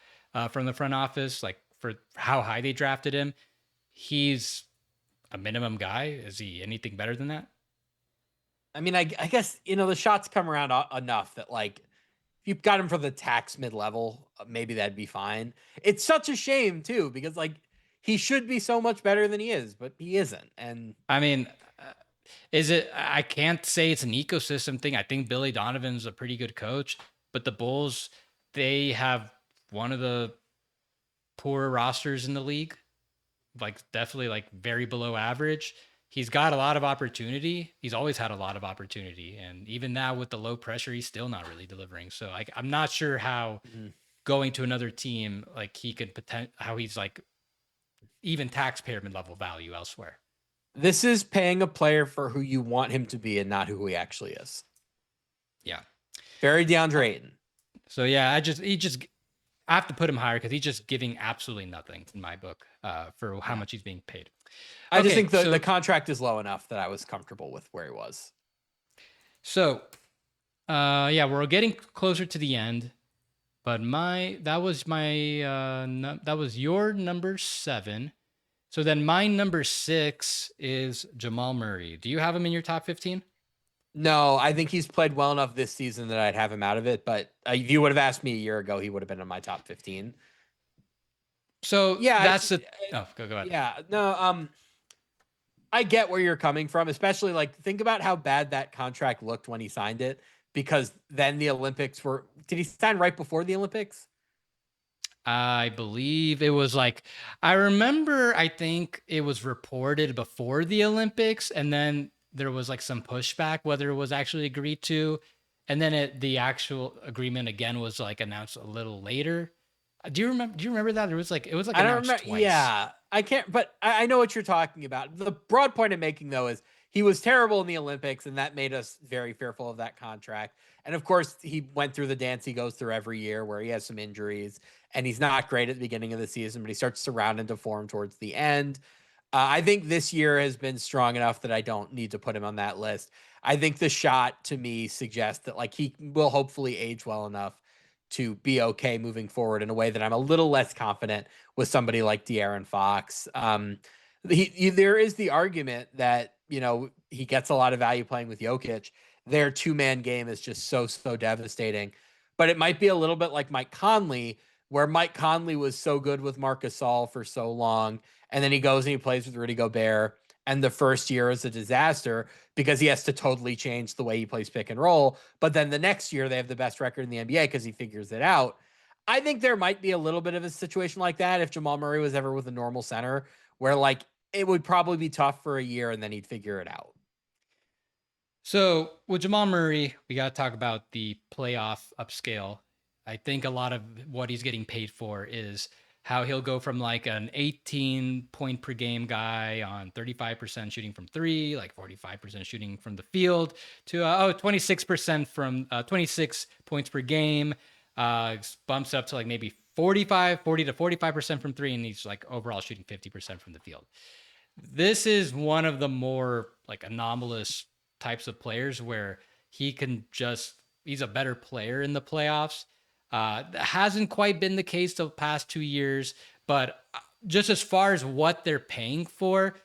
from the front office, like for how high they drafted him. He's a minimum guy. Is he anything better than that? I mean, I guess, the shots come around enough that like, if you got him for the tax mid-level, maybe that'd be fine. It's such a shame too, because like he should be so much better than he is, but he isn't. And I mean, is it? I can't say it's an ecosystem thing. I think Billy Donovan's a pretty good coach, but the Bulls, they have one of the poorer rosters in the league, like definitely like very below average. He's got a lot of opportunity. He's always had a lot of opportunity, and even now with the low pressure, he's still not really delivering. So I'm not sure how going to another team like he could how he's like even taxpayer level value elsewhere. this is paying a player for who you want him to be and not who he actually is. Yeah. Very DeAndre Ayton. So yeah, I have to put him higher because he's just giving absolutely nothing in my book for how much he's being paid. I just think the contract is low enough that I was comfortable with where he was. So, yeah, we're getting closer to the end, but that was your number 7. So then my number 6 is Jamal Murray. Do you have him in your top 15? No, I think he's played well enough this season that I'd have him out of it. But if you would have asked me a year ago, he would have been in my top 15. So yeah, go ahead. Yeah, no, I get where you're coming from, especially like think about how bad that contract looked when he signed it, because then the Olympics did he sign right before the Olympics? I believe it was like, I think it was reported before the Olympics, and then there was like some pushback whether it was actually agreed to. And then the actual agreement again was like announced a little later. Do you remember that? It was like I don't remember. Twice. Yeah, I can't, but I know what you're talking about. The broad point I'm making though is he was terrible in the Olympics, and that made us very fearful of that contract. And of course, he went through the dance he goes through every year where he has some injuries and he's not great at the beginning of the season, but he starts to round into form towards the end. I think this year has been strong enough that I don't need to put him on that list. I think the shot to me suggests that like he will hopefully age well enough to be okay moving forward in a way that I'm a little less confident with somebody like De'Aaron Fox. There is the argument that, he gets a lot of value playing with Jokic. Their 2-man game is just so devastating. But it might be a little bit like Mike Conley, where Mike Conley was so good with Marc Gasol for so long, and then he goes and he plays with Rudy Gobert, and the first year is a disaster because he has to totally change the way he plays pick and roll. But then the next year they have the best record in the NBA because he figures it out. I think there might be a little bit of a situation like that if Jamal Murray was ever with a normal center, where like it would probably be tough for a year and then he'd figure it out. So with Jamal Murray, we got to talk about the playoff upscale. I think a lot of what he's getting paid for is how he'll go from like an 18 point per game guy on 35% shooting from 3, like 45% shooting from the field, to 26% from 26 points per game, bumps up to like maybe 40 to 45% from 3, and he's like overall shooting 50% from the field. This is one of the more like anomalous types of players where he's a better player in the playoffs. That hasn't quite been the case the past 2 years, but just as far as what they're paying for,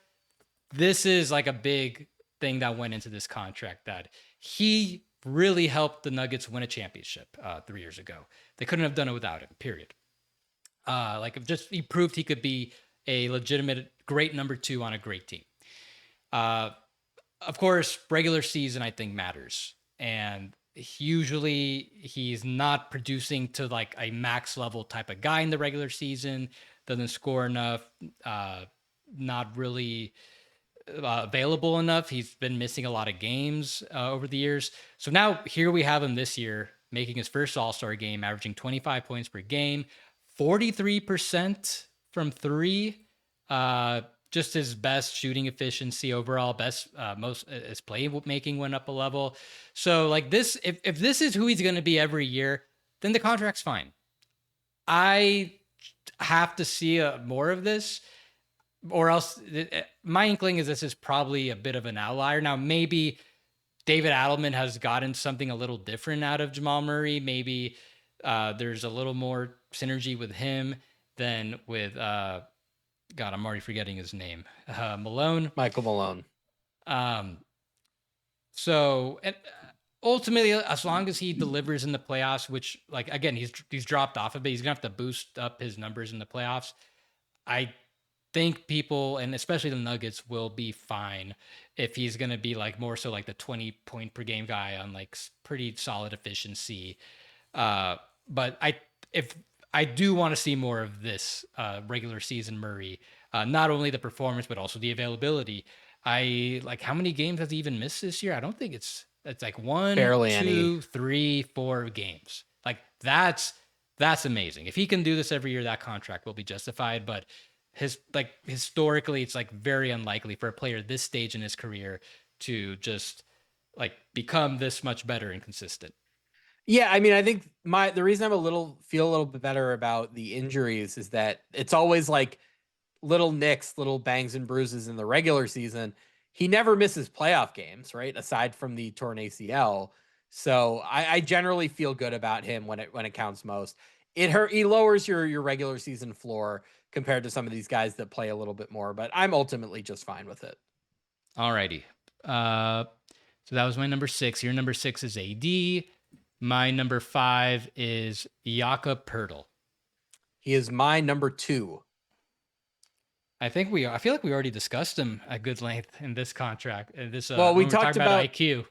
this is like a big thing that went into this contract, that he really helped the Nuggets win a championship 3 years ago. They couldn't have done it without him, period. He proved he could be a legitimate great number 2 on a great team. Of course, regular season, I think, matters. And usually he's not producing to like a max level type of guy in the regular season, doesn't score enough, not really available enough. He's been missing a lot of games over the years. So now here we have him this year making his first All-Star game, averaging 25 points per game, 43% from 3, just his best shooting efficiency overall, his playmaking went up a level. So like this, if this is who he's going to be every year, then the contract's fine. I have to see more of this, or else my inkling is this is probably a bit of an outlier. Now, maybe David Adelman has gotten something a little different out of Jamal Murray. Maybe there's a little more synergy with him than with, God, I'm already forgetting his name. Michael Malone. So ultimately, as long as he delivers in the playoffs, which again, he's dropped off a bit, he's gonna have to boost up his numbers in the playoffs. I think people, and especially the Nuggets, will be fine if he's going to be like more so like the 20-point per game guy on like pretty solid efficiency. Uh, but if I do want to see more of this regular season Murray, not only the performance but also the availability. I like how many games has he even missed this year? I don't think it's like one, Barely any. 2, 3, 4 games. Like that's amazing. If he can do this every year, that contract will be justified. But historically, it's like very unlikely for a player this stage in his career to just like become this much better and consistent. Yeah, I mean, I think the reason I'm feel a little bit better about the injuries is that it's always like little nicks, little bangs and bruises in the regular season. He never misses playoff games, right? Aside from the torn ACL. So I generally feel good about him when it counts most. He lowers your regular season floor compared to some of these guys that play a little bit more, but I'm ultimately just fine with it. Alrighty. So that was my number 6. Your number 6 is AD. My number 5 is Jakob Poeltl. He is my number 2. I feel like we already discussed him at good length in this contract. This Well, we when we're talked talking about about IQ.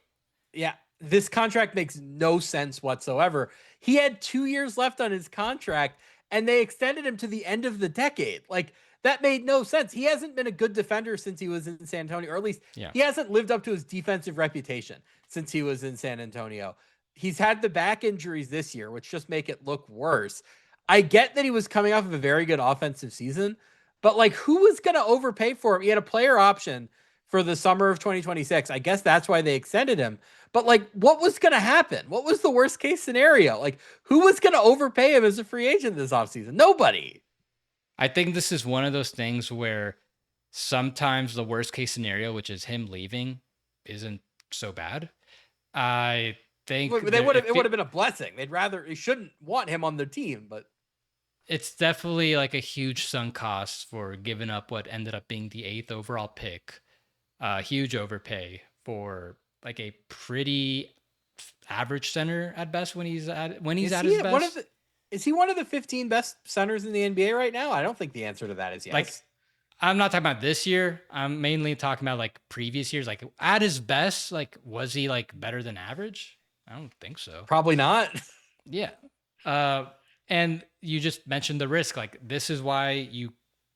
Yeah, this contract makes no sense whatsoever. He had 2 years left on his contract and they extended him to the end of the decade. Like that made no sense. He hasn't been a good defender since he was in San Antonio, or at least Yeah. he hasn't lived up to his defensive reputation since he was in San Antonio. He's had the back injuries this year, which just make it look worse. I get that he was coming off of a very good offensive season, but like who was going to overpay for him? He had a player option for the summer of 2026. I guess that's why they extended him. But like, what was going to happen? What was the worst case scenario? Like, who was going to overpay him as a free agent this offseason? Nobody. I think this is one of those things where sometimes the worst case scenario, which is him leaving, isn't so bad. I think It would have been a blessing. They shouldn't want him on their team, but it's definitely like a huge sunk cost for giving up what ended up being the 8th overall pick. Huge overpay for like a pretty average center at best when he's at his best. Is he one of the 15 best centers in the NBA right now? I don't think the answer to that is yes. Like, I'm not talking about this year. I'm mainly talking about like previous years. Like at his best, like was he like better than average? I don't think so. Probably not. Yeah. And you just mentioned the risk. Like this is why you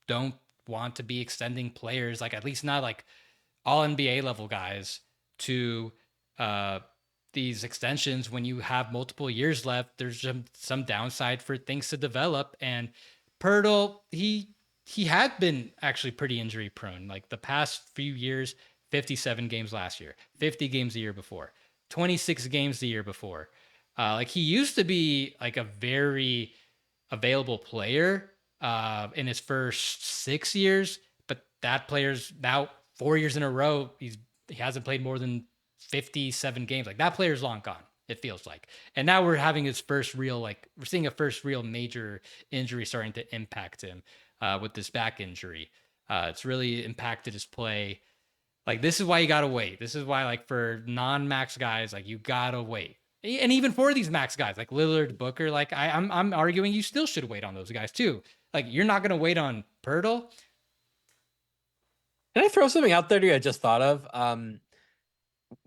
don't want to be extending players, like at least not like all NBA level guys, to these extensions when you have multiple years left. There's some downside for things to develop. And Poeltl, he had been actually pretty injury prone. Like the past few years, 57 games last year, 50 games the year before, 26 games the year before. Like he used to be like a very available player in his first 6 years, but that player's now 4 years in a row. He hasn't played more than 57 games. Like that player's long gone, it feels like. And now we're having his first real, like we're seeing a first real major injury starting to impact him with this back injury. It's really impacted his play. Like this is why you gotta wait. This is why, like for non-max guys, like you gotta wait. And even for these max guys like Lillard, Booker, like I'm arguing you still should wait on those guys too. Like you're not gonna wait on Poeltl. Can I throw something out there to you I just thought of?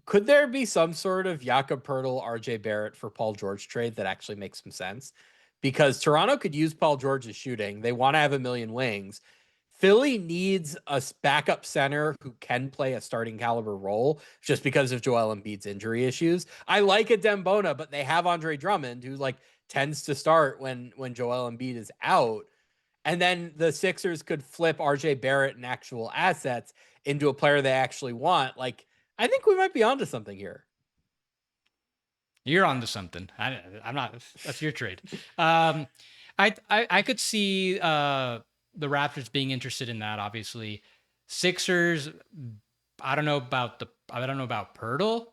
Could there be some sort of Jakob Poeltl, RJ Barrett for Paul George trade that actually makes some sense? Because Toronto could use Paul George's shooting. They want to have a million wings. Philly needs a backup center who can play a starting caliber role just because of Joel Embiid's injury issues. I like a Dembona, but they have Andre Drummond who like tends to start when Joel Embiid is out. And then the Sixers could flip RJ Barrett and actual assets into a player they actually want. Like, I think we might be onto something here. You're onto something. I'm not. That's your trade. I could see the Raptors being interested in that. Obviously, Sixers. I don't know about Poeltl.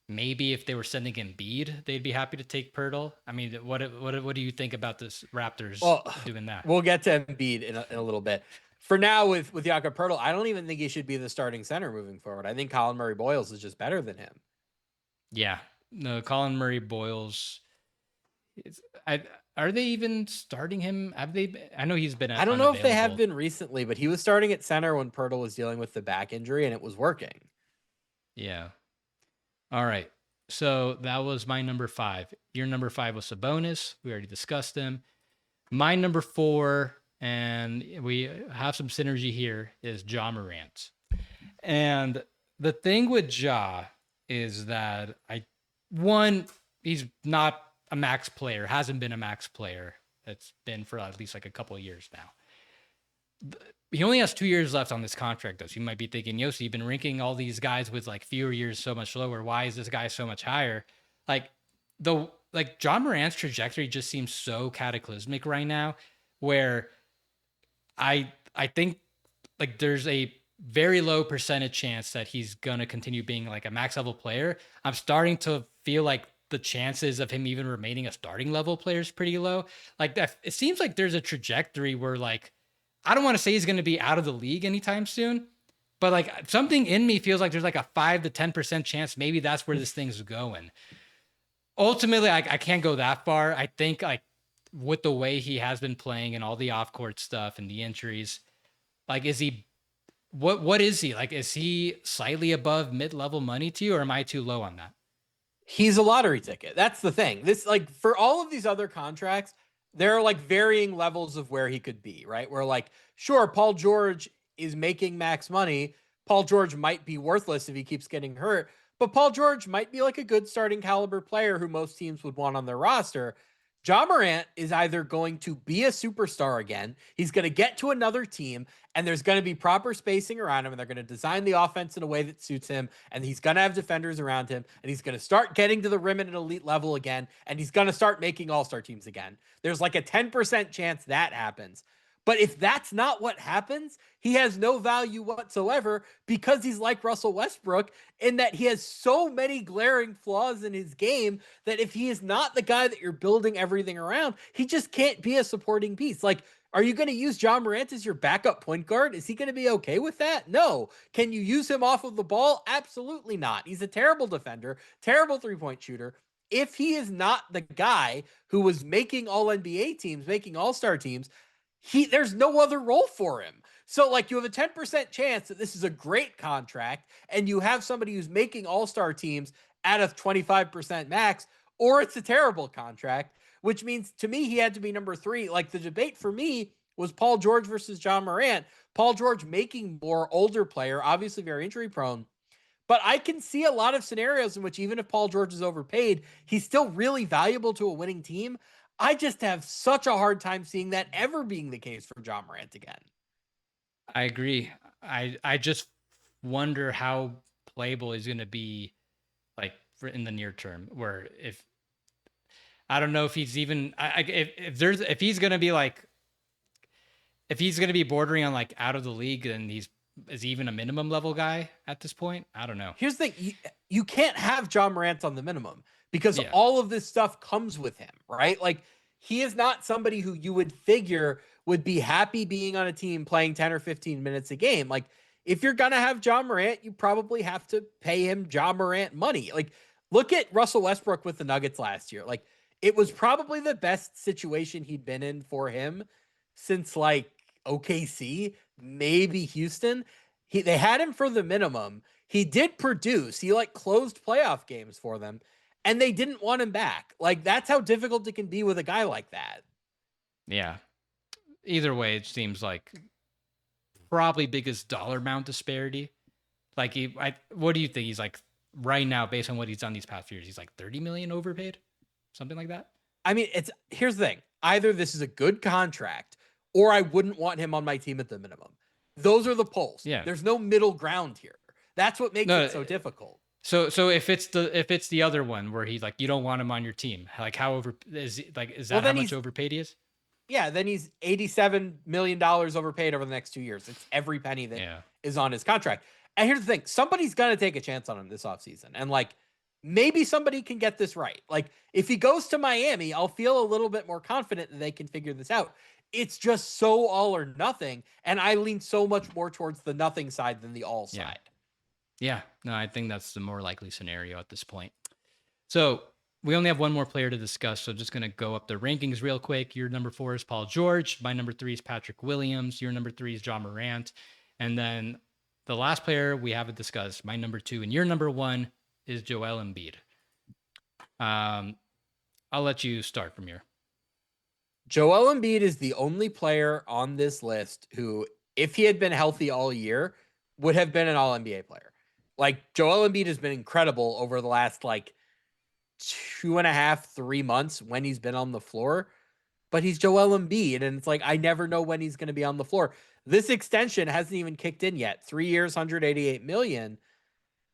Maybe if they were sending Embiid, they'd be happy to take Poeltl. I mean, what do you think about this Raptors doing that? We'll get to Embiid in a little bit. For now, with Jakob Poeltl, I don't even think he should be the starting center moving forward. I think Colin Murray-Boyles is just better than him. Yeah, no, Colin Murray-Boyles. Are they even starting him? Have they? I know he's been I don't know if they have unavailable. been recently, but he was starting at center when Pirtle was dealing with the back injury, and it was working. Yeah. All right. So that was my number 5. Your number 5 was Sabonis. We already discussed him. My number 4, and we have some synergy here, is Ja Morant. And the thing with Ja is that he's not a max player, hasn't been a max player. It's been for at least like a couple of years now. He only has 2 years left on this contract, though. So you might be thinking, Yossi, you've been ranking all these guys with like fewer years so much lower. Why is this guy so much higher? Like Ja Morant's trajectory just seems so cataclysmic right now, where I think like there's a very low percentage chance that he's gonna continue being like a max level player. I'm starting to feel like the chances of him even remaining a starting level player is pretty low. Like that, it seems like there's a trajectory where like I don't want to say he's going to be out of the league anytime soon, but like something in me feels like there's like a 5 to 10% chance maybe that's where this thing's going. Ultimately, I can't go that far. I think like with the way he has been playing and all the off court stuff and the injuries, like is he what is he? Like is he slightly above mid-level money to you, or am I too low on that? He's a lottery ticket. That's the thing. This, like, for all of these other contracts, there are like varying levels of where he could be, right? Where, like, sure, Paul George is making max money. Paul George might be worthless if he keeps getting hurt, but Paul George might be like a good starting caliber player who most teams would want on their roster. Ja Morant is either going to be a superstar again, he's going to get to another team, and there's going to be proper spacing around him, and they're going to design the offense in a way that suits him, and he's going to have defenders around him, and he's going to start getting to the rim at an elite level again, and he's going to start making all-star teams again. There's like a 10% chance that happens. But if that's not what happens, he has no value whatsoever because he's like Russell Westbrook in that he has so many glaring flaws in his game that if he is not the guy that you're building everything around, he just can't be a supporting piece. Like, are you going to use Ja Morant as your backup point guard? Is he going to be okay with that? No. Can you use him off of the ball? Absolutely not. He's a terrible defender, terrible three-point shooter. If he is not the guy who was making all NBA teams, making all-star teams, there's no other role for him. So like you have a 10% chance that this is a great contract and you have somebody who's making all-star teams at a 25% max, or it's a terrible contract, which means to me he had to be number 3. Like the debate for me was Paul George versus Ja Morant. Paul George making more, older player, obviously very injury prone. But I can see a lot of scenarios in which even if Paul George is overpaid, he's still really valuable to a winning team. I just have such a hard time seeing that ever being the case for Ja Morant again. I agree. I just wonder how playable he's going to be like in the near term, where if I don't know if he's even if he's going to be like if he's going to be bordering on like out of the league, and is he even a minimum level guy at this point? I don't know. Here's the thing. You can't have Ja Morant on the minimum because Yeah. all of this stuff comes with him, right? Like he is not somebody who you would figure would be happy being on a team playing 10 or 15 minutes a game. Like if you're going to have Ja Morant, you probably have to pay him Ja Morant money. Like look at Russell Westbrook with the Nuggets last year. Like it was probably the best situation he'd been in for him since like OKC, maybe Houston. They had him for the minimum. He did produce. He like closed playoff games for them, and they didn't want him back. Like that's how difficult it can be with a guy like that. Yeah. Either way, it seems like probably biggest dollar amount disparity. Like what do you think he's like right now based on what he's done these past years? He's like 30 million overpaid, something like that. I mean, here's the thing. Either this is a good contract or I wouldn't want him on my team at the minimum. Those are the polls. Yeah. There's no middle ground here. That's what makes it so difficult. So if it's the other one where he's like you don't want him on your team, like how is that how much overpaid he is? Yeah, then he's $87 million overpaid over the next 2 years. It's every penny that is on his contract. And here's the thing. Somebody's going to take a chance on him this offseason. And like, maybe somebody can get this right. Like, if he goes to Miami, I'll feel a little bit more confident that they can figure this out. It's just so all or nothing. And I lean so much more towards the nothing side than the all side. Yeah. No, I think that's the more likely scenario at this point. So We only have one more player to discuss, so just going to go up the rankings real quick. Your number 4 is Paul George. My number 3 is Patrick Williams. Your number 3 is John Morant. And then the last player we haven't discussed, my number 2, and your number 1 is Joel Embiid. I'll let you start from here. Joel Embiid is the only player on this list who, if he had been healthy all year, would have been an All-NBA player. Like, Joel Embiid has been incredible over the last, 2.5, 3 months when he's been on the floor. But he's Joel Embiid, and it's like, I never know when he's going to be on the floor. This extension hasn't even kicked in yet. 3 years, $188 million.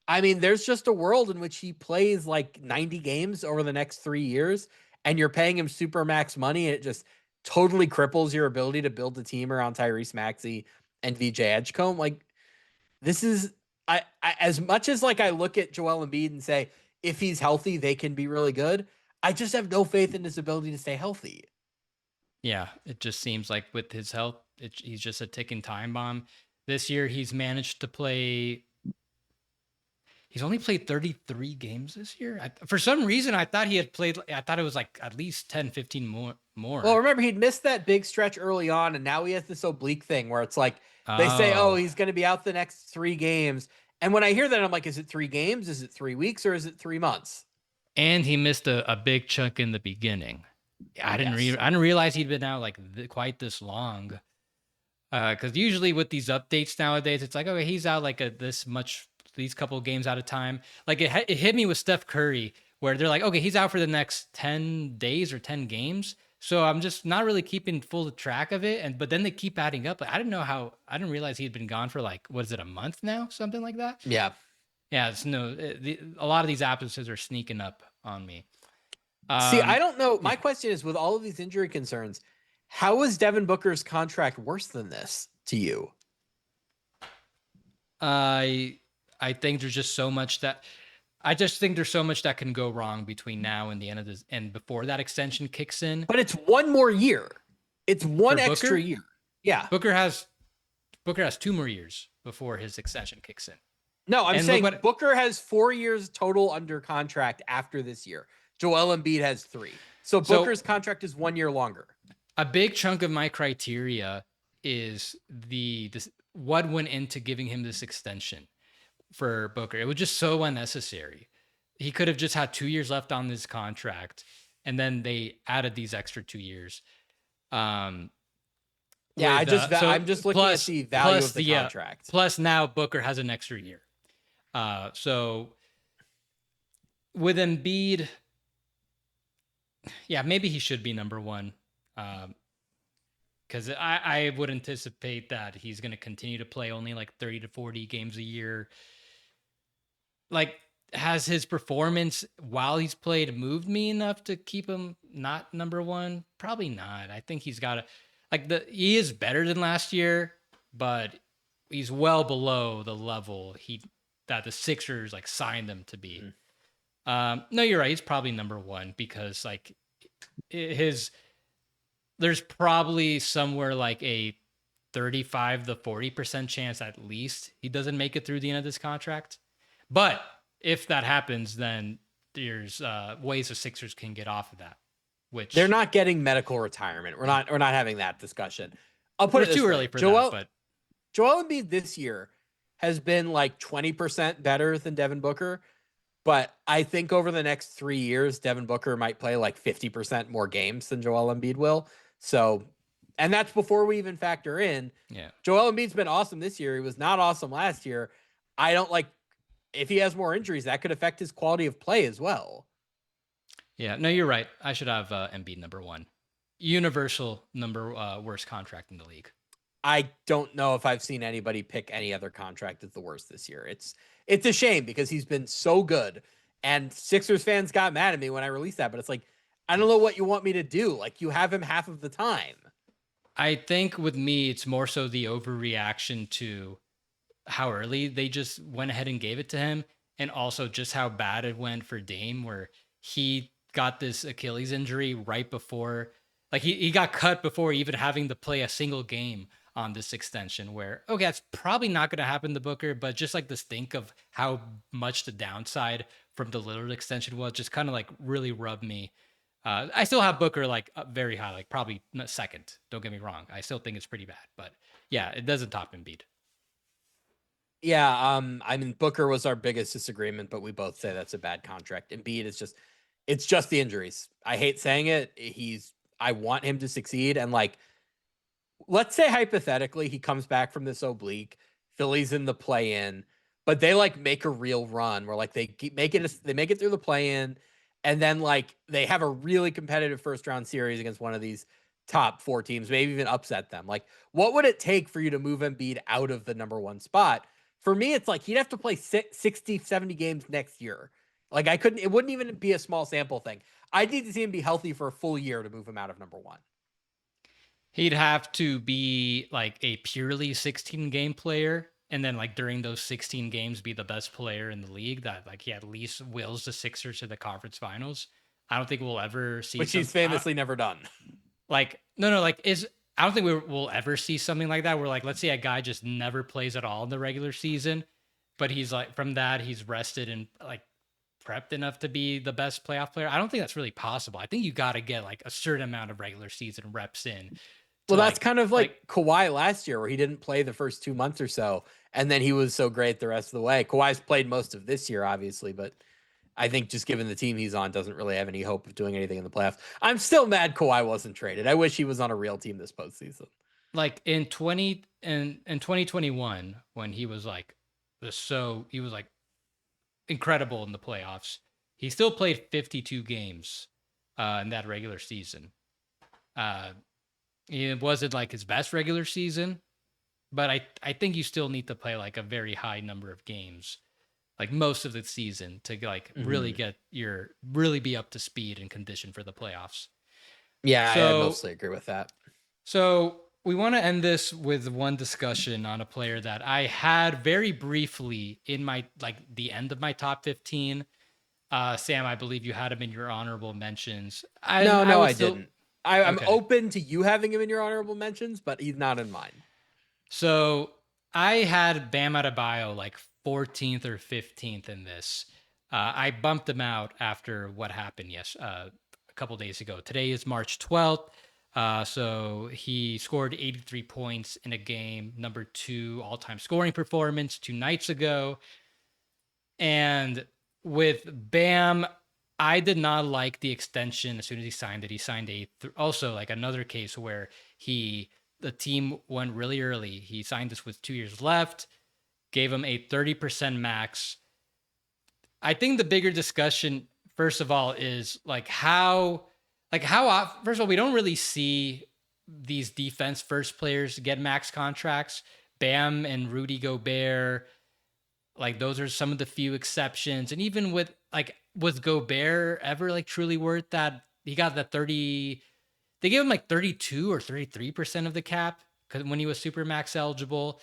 I mean, there's just a world in which he plays like 90 games over the next 3 years, and you're paying him super max money, and it just totally cripples your ability to build a team around Tyrese Maxey and VJ Edgecombe. Like, this is I as much as I look at Joel Embiid and say, if he's healthy, they can be really good. I just have no faith in his ability to stay healthy. Yeah, it just seems like with his health, he's just a ticking time bomb. This year, he's managed to play. He's only played 33 games this year. For some reason, I thought he had played. I thought it was like at least 10, 15 more. Well, remember, he'd missed that big stretch early on, and now he has this oblique thing where it's like they say, oh, he's going to be out the next 3 games. And when I hear that, I'm like, is it 3 games? Is it 3 weeks? Or is it 3 months? And he missed a big chunk in the beginning. I didn't realize he'd been out quite this long. Because usually with these updates nowadays, it's like, okay, he's out these couple of games at a time. Like it hit me with Steph Curry, where they're like, okay, he's out for the next 10 days or 10 games. So I'm just not really keeping full track of it. But then they keep adding up. I didn't realize he had been gone for a month now? Something like that. Yeah. Yeah. A lot of these absences are sneaking up on me. See, I don't know. My question is, with all of these injury concerns, how is Devin Booker's contract worse than this to you? I think there's just so much that can go wrong between now and the end of this and before that extension kicks in. But it's one more year. It's one extra year. Yeah. Booker has 2 more years before his extension kicks in. No, I'm saying Booker has 4 years total under contract after this year. Joel Embiid has 3. So Booker's contract is 1 year longer. A big chunk of my criteria is what went into giving him this extension for Booker. It was just so unnecessary. He could have just had 2 years left on this contract, and then they added these extra 2 years. I'm just looking at the value of the contract. Plus now Booker has an extra year. So with Embiid, yeah, maybe he should be number 1. Because I would anticipate that he's going to continue to play only 30 to 40 games a year. Has his performance while he's played moved me enough to keep him not number 1? Probably not. I think he's got he is better than last year, but he's well below the level that the Sixers signed them to be. No, you're right. He's probably number 1 because there's probably somewhere a 35 to 40% chance at least he doesn't make it through the end of this contract. But if that happens, then there's ways the Sixers can get off of that. Which they're not getting medical retirement. We're not having that discussion. I'll put it too early for that. But Joel Embiid this year has been 20% better than Devin Booker. But I think over the next 3 years, Devin Booker might play 50% more games than Joel Embiid will. So, and that's before we even factor in. Yeah. Joel Embiid's been awesome this year. He was not awesome last year. I don't if he has more injuries, that could affect his quality of play as well. Yeah, no, you're right. I should have Embiid number 1. Universal worst contract in the league. I don't know if I've seen anybody pick any other contract as the worst this year. It's a shame because he's been so good, and Sixers fans got mad at me when I released that, but it's I don't know what you want me to do. You have him half of the time. I think with me, it's more so the overreaction to how early they just went ahead and gave it to him, and also just how bad it went for Dame, where he got this Achilles injury right before, he got cut before even having to play a single game on this extension, where, okay, that's probably not going to happen to Booker, but just the stink of how much the downside from the Lillard extension was just kind of like really rubbed me. I still have Booker like very high, like probably second. Don't get me wrong. I still think it's pretty bad, but yeah, it doesn't top Embiid. Yeah, I mean Booker was our biggest disagreement, but we both say that's a bad contract. Embiid is just it's just the injuries. I hate saying it. I want him to succeed and like let's say hypothetically he comes back from this oblique, Philly's in the play in, but they like make a real run where like they make it through the play in, and then like they have a really competitive first round series against one of these top four teams, maybe even upset them. Like, what would it take for you to move Embiid out of the number one spot? For me, it's like he'd have to play 60, 70 games next year. Like, it wouldn't even be a small sample thing. I'd need to see him be healthy for a full year to move him out of number one. He'd have to be like a purely 16 game player, and then like during those 16 games be the best player in the league, that like he at least wills the Sixers to the conference finals. I don't think we'll ever see, which he's famously never done. Like no, like I don't think we'll ever see something like that where like let's say a guy just never plays at all in the regular season, but he's like from that he's rested and like prepped enough to be the best playoff player. I don't think that's really possible. I think you got to get like a certain amount of regular season reps in. Well, that's kind of like Kawhi last year, where he didn't play the first 2 months or so, and then he was so great the rest of the way. Kawhi's played most of this year, obviously, but I think just given the team he's on, doesn't really have any hope of doing anything in the playoffs. I'm still mad Kawhi wasn't traded. I wish he was on a real team this postseason. Like in 2021, when he was like he was like incredible in the playoffs. He still played 52 games in that regular season. It wasn't like his best regular season, but I think you still need to play like a very high number of games, like most of the season, to like really really be up to speed and condition for the playoffs. Yeah, I mostly agree with that. So we want to end this with one discussion on a player that I had very briefly in my like the end of my top 15. Sam, I believe you had him in your honorable mentions. I didn't. I'm open to you having him in your honorable mentions, but he's not in mine. So I had Bam Adebayo like 14th or 15th in this. I bumped him out after what happened a couple days ago. Today is March 12th. So he scored 83 points in a game, number 2 all-time scoring performance 2 nights ago. And with Bam, I did not like the extension as soon as he signed it. He signed also like another case where the team went really early. He signed this with 2 years left, gave him a 30% max. I think the bigger discussion, first of all, is how first of all, we don't really see these defense first players get max contracts. Bam and Rudy Gobert, like those are some of the few exceptions. And even with was Gobert ever like truly worth that? He got the 30. They gave him like 32 or 33% of the cap because when he was super max eligible.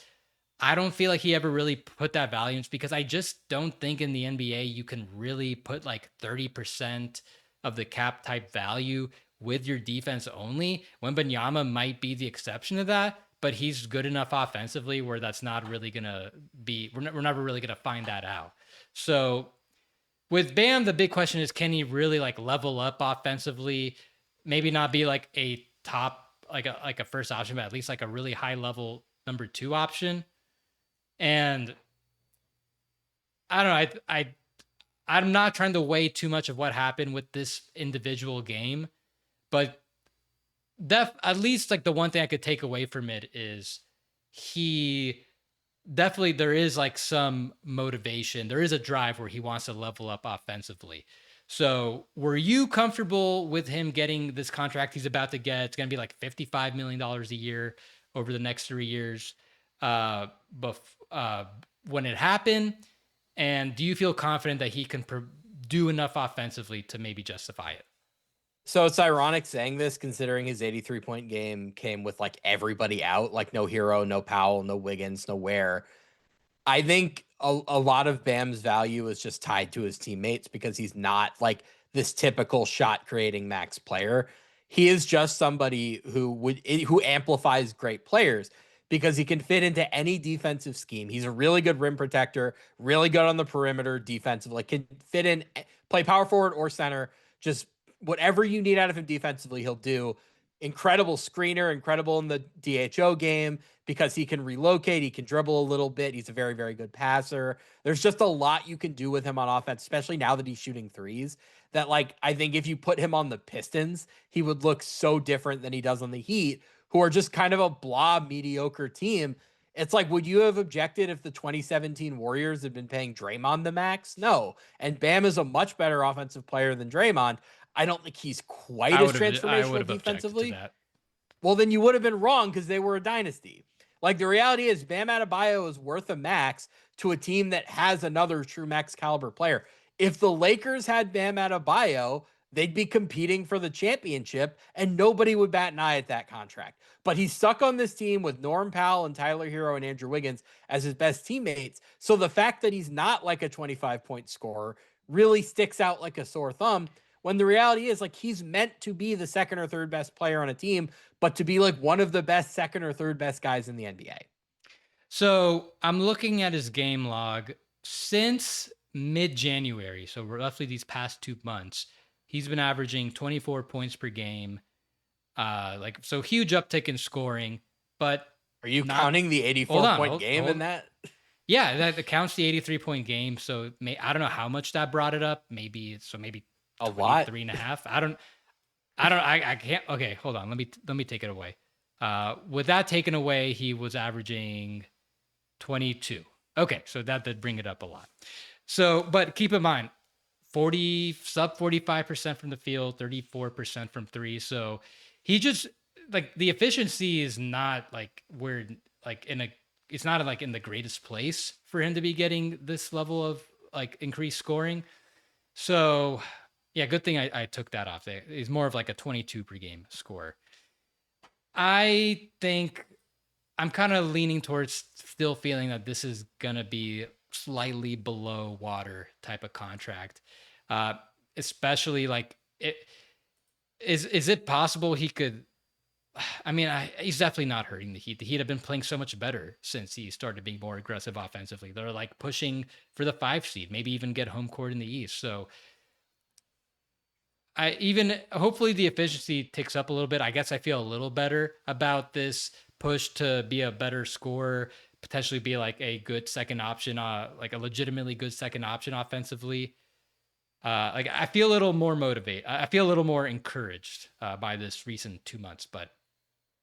I don't feel like he ever really put that value because I just don't think in the NBA you can really put like 30% of the cap type value with your defense only. Wembanyama might be the exception to that, but he's good enough offensively where that's not really gonna be. We're never really gonna find that out. So with Bam, the big question is, can he really like level up offensively? Maybe not be like a top like a first option, but at least like a really high level number 2 option. And I don't know. I'm not trying to weigh too much of what happened with this individual game, but at least like the one thing I could take away from it is he definitely, there is like some motivation. There is a drive where he wants to level up offensively. So were you comfortable with him getting this contract he's about to get? It's going to be like $55 million a year over the next 3 years. When it happened, and do you feel confident that he can do enough offensively to maybe justify it? So it's ironic saying this considering his 83-point game came with like everybody out, like no Hero, no Powell, no Wiggins, no Ware. I think a lot of Bam's value is just tied to his teammates because he's not like this typical shot creating max player. He is just somebody who amplifies great players. because he can fit into any defensive scheme. He's a really good rim protector, really good on the perimeter defensive, like can fit in, play power forward or center, just whatever you need out of him defensively, he'll do. Incredible screener, incredible in the DHO game because he can relocate, he can dribble a little bit. He's a very, very good passer. There's just a lot you can do with him on offense, especially now that he's shooting threes. That, like, I think if you put him on the Pistons, he would look so different than he does on the Heat, who are just kind of a blah, mediocre team. It's like, would you have objected if the 2017 Warriors had been paying Draymond the max? No. And Bam is a much better offensive player than Draymond. I don't think he's quite as I would transformational have objected to defensively. that. Well, then you would have been wrong because they were a dynasty. Like, the reality is Bam Adebayo is worth a max to a team that has another true max caliber player. If the Lakers had Bam Adebayo, they'd be competing for the championship and nobody would bat an eye at that contract. But he's stuck on this team with Norm Powell and Tyler Hero and Andrew Wiggins as his best teammates. So the fact that he's not like a 25-point scorer really sticks out like a sore thumb, when the reality is, like, he's meant to be the second or third best player on a team, but to be like one of the best second or third best guys in the NBA. So I'm looking at his game log since mid-January. So roughly these past 2 months, he's been averaging 24 points per game. So huge uptick in scoring, but are you counting the 84-point game in that? Yeah, that counts the 83-point game. So I don't know how much that brought it up. Maybe a lot, 3.5. I can't. Okay, hold on. Let me take it away. With that taken away, he was averaging 22. Okay, so that did bring it up a lot. So, but keep in mind, sub 45% from the field, 34% from three. So he just, like, the efficiency is not like where, like, it's not like in the greatest place for him to be getting this level of like increased scoring. So yeah, good thing I took that off. He's more of like a 22 per game scorer. I think I'm kind of leaning towards still feeling that this is going to be slightly below water type of contract. Especially like is it possible he could, I mean, he's definitely not hurting the Heat. The Heat have been playing so much better since he started being more aggressive offensively. They're like pushing for the 5 seed, maybe even get home court in the East. So hopefully the efficiency ticks up a little bit. I guess I feel a little better about this push to be a better scorer, potentially be like a good second option, like a legitimately good second option offensively. Like I feel a little more motivated. I feel a little more encouraged by this recent 2 months. But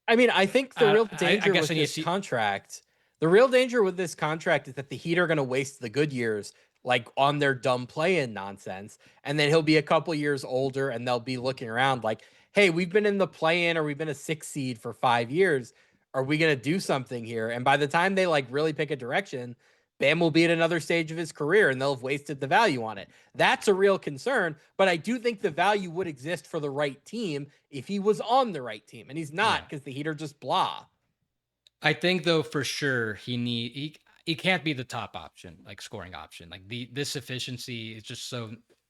I mean, I think the real danger with this contract, the real danger with this contract is that the Heat are going to waste the good years, like on their dumb play-in nonsense, and then he'll be a couple years older, and they'll be looking around like, "Hey, we've been in the play-in, or we've been a 6 seed for 5 years. Are we going to do something here?" And by the time they like really pick a direction, Bam will be at another stage of his career and they'll have wasted the value on it. That's a real concern, but I do think the value would exist for the right team if he was on the right team, and he's not because the Heat are just blah. I think though for sure he can't be the top option, like scoring option. Like this efficiency is just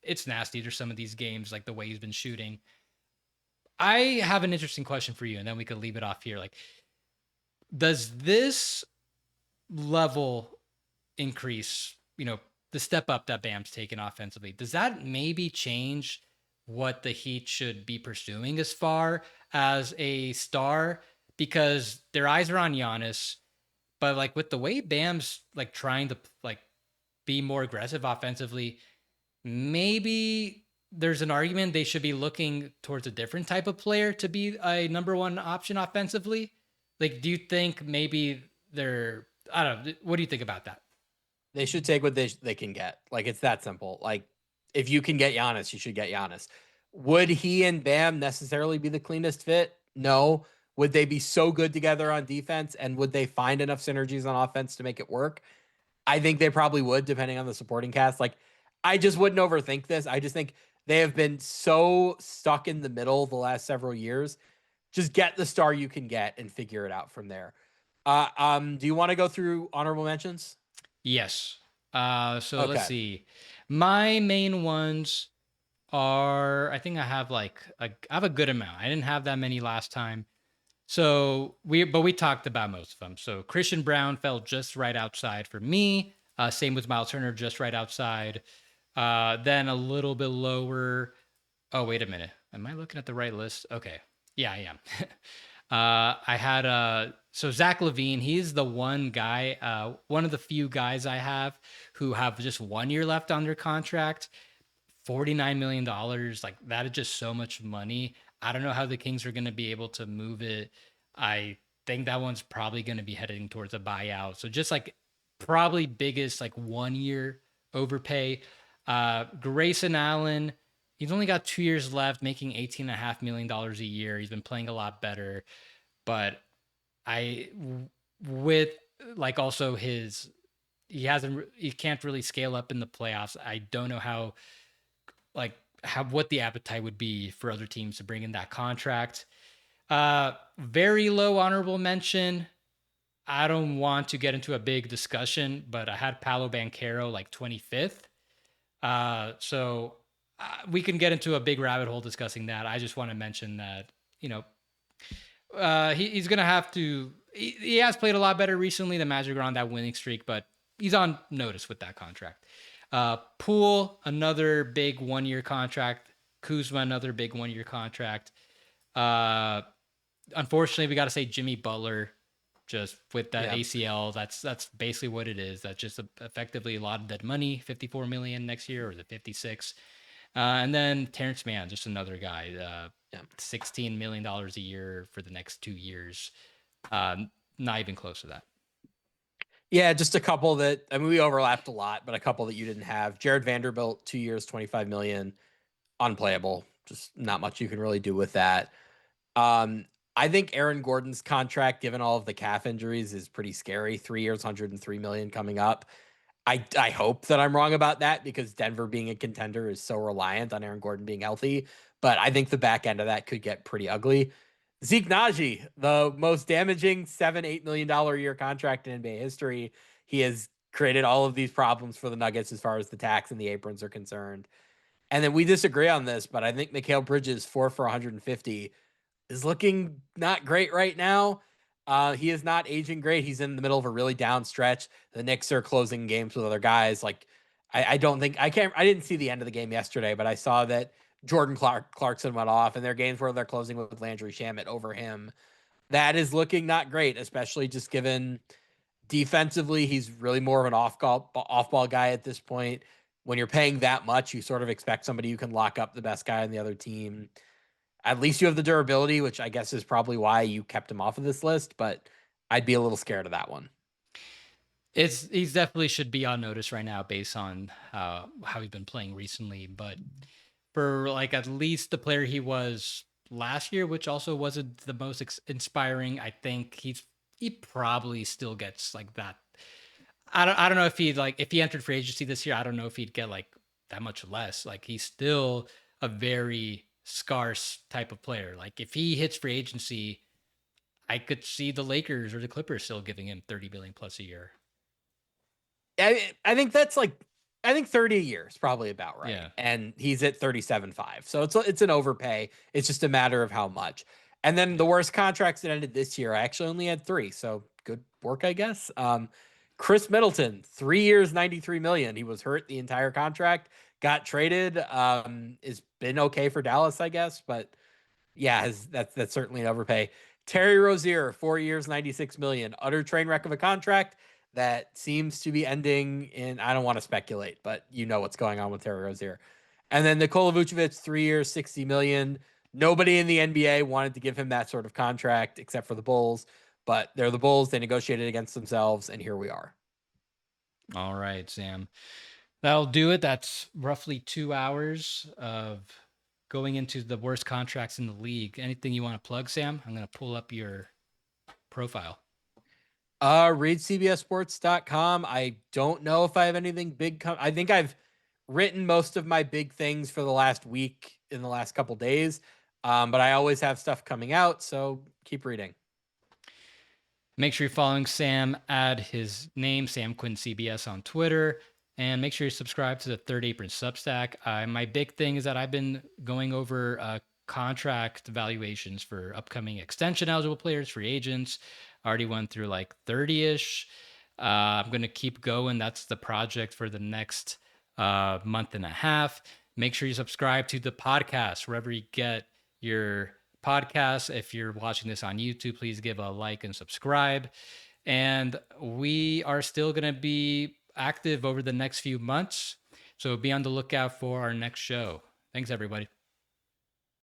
it's nasty. There's some of these games, like the way he's been shooting. I have an interesting question for you, and then we could leave it off here. Like, does this level increase, the step up that Bam's taken offensively, does that maybe change what the Heat should be pursuing as far as a star? Because their eyes are on Giannis, but like with the way Bam's like trying to like be more aggressive offensively, maybe there's an argument they should be looking towards a different type of player to be a number one option offensively. Like, do you think maybe I don't know. What do you think about that? They should take what they can get. Like, it's that simple. Like, if you can get Giannis, you should get Giannis. Would he and Bam necessarily be the cleanest fit? No. Would they be so good together on defense, and would they find enough synergies on offense to make it work? I think they probably would, depending on the supporting cast. Like, I just wouldn't overthink this. I just think they have been so stuck in the middle the last several years. Just get the star you can get and figure it out from there. Do you want to go through honorable mentions? Yes. So okay. Let's see. My main ones are, I think I have I have a good amount. I didn't have that many last time. But we talked about most of them. So Christian Brown fell just right outside for me. Same with Miles Turner, just right outside. Then a little bit lower. Oh, wait a minute. Am I looking at the right list? Okay. Yeah, I am. I had so Zach LaVine, he's the one guy, one of the few guys I have who have just 1 year left on their contract. $49 million. Like that is just so much money. I don't know how the Kings are going to be able to move it. I think that one's probably going to be heading towards a buyout. So just like probably biggest like 1 year overpay. Grayson Allen, he's only got 2 years left, making $18.5 million a year. He's been playing a lot better, but I, with like also he can't really scale up in the playoffs. I don't know how, like, what the appetite would be for other teams to bring in that contract. Very low honorable mention. I don't want to get into a big discussion, but I had Paolo Banchero like 25th. We can get into a big rabbit hole discussing that. I just want to mention that, he's going to have to, he has played a lot better recently. The Magic are on that winning streak, but he's on notice with that contract. Poole, another big 1 year contract. Kuzma, another big 1 year contract. Unfortunately, we got to say Jimmy Butler, just with that ACL. That's basically what it is. That's just effectively a lot of dead money. 54 million next year, or is it 56? And then Terrence Mann, just another guy. $16 million a year for the next 2 years. Not even close to that. Yeah, just a couple that, I mean, we overlapped a lot, but a couple that you didn't have. Jared Vanderbilt, 2 years, 25 million, unplayable. Just not much you can really do with that. I think Aaron Gordon's contract, given all of the calf injuries, is pretty scary. 3 years, 103 million coming up. I hope that I'm wrong about that, because Denver being a contender is so reliant on Aaron Gordon being healthy. But I think the back end of that could get pretty ugly. Zeke Naji, the most damaging $7-8 million a year contract in NBA history. He has created all of these problems for the Nuggets as far as the tax and the aprons are concerned. And then we disagree on this, but I think Mikal Bridges, 4 for 150, is looking not great right now. He is not aging great. He's in the middle of a really down stretch. The Knicks are closing games with other guys. Like, I didn't see the end of the game yesterday, but I saw that Jordan Clarkson went off, and their games where they're closing with Landry Shamet over him. That is looking not great, especially just given defensively, he's really more of an off-ball guy at this point. When you're paying that much, you sort of expect somebody who can lock up the best guy on the other team. At least you have the durability, which I guess is probably why you kept him off of this list, but I'd be a little scared of that one. He's definitely should be on notice right now based on how he's been playing recently. But for like at least the player he was last year, which also wasn't the most inspiring, I think he probably still gets like that. I don't know if if he entered free agency this year, I don't know if he'd get like that much less. Like he's still a very scarce type of player. Like if he hits free agency, I could see the Lakers or the Clippers still giving him 30 billion plus a year. I think that's like, I think 30 a year is probably about right. Yeah. And he's at 37.5. So it's an overpay. It's just a matter of how much. And then the worst contracts that ended this year, I actually only had 3. So good work, I guess. Chris Middleton, 3 years, 93 million. He was hurt the entire contract, got traded. Has been okay for Dallas, I guess, but yeah, that's certainly an overpay. Terry Rozier, 4 years, 96 million. Utter train wreck of a contract that seems to be ending in, I don't want to speculate, but you know what's going on with Terry Rozier. And then Nikola Vucevic, 3 years, 60 million. Nobody in the NBA wanted to give him that sort of contract except for the Bulls, but they're the Bulls. They negotiated against themselves, and here we are. All right, Sam. That'll do it. That's roughly 2 hours of going into the worst contracts in the league. Anything you want to plug, Sam? I'm going to pull up your profile. Read cbssports.com. I don't know if I have anything big. I think I've written most of my big things for the last week in the last couple days. But I always have stuff coming out, so keep reading. Make sure you're following Sam. Add his name, Sam Quinn CBS, on Twitter. And make sure you subscribe to the Third Apron Substack. My big thing is that I've been going over contract valuations for upcoming extension eligible players, free agents. Already went through like 30-ish. I'm going to keep going. That's the project for the next month and a half. Make sure you subscribe to the podcast wherever you get your podcasts. If you're watching this on YouTube, please give a like and subscribe. And we are still going to be active over the next few months. So be on the lookout for our next show. Thanks, everybody.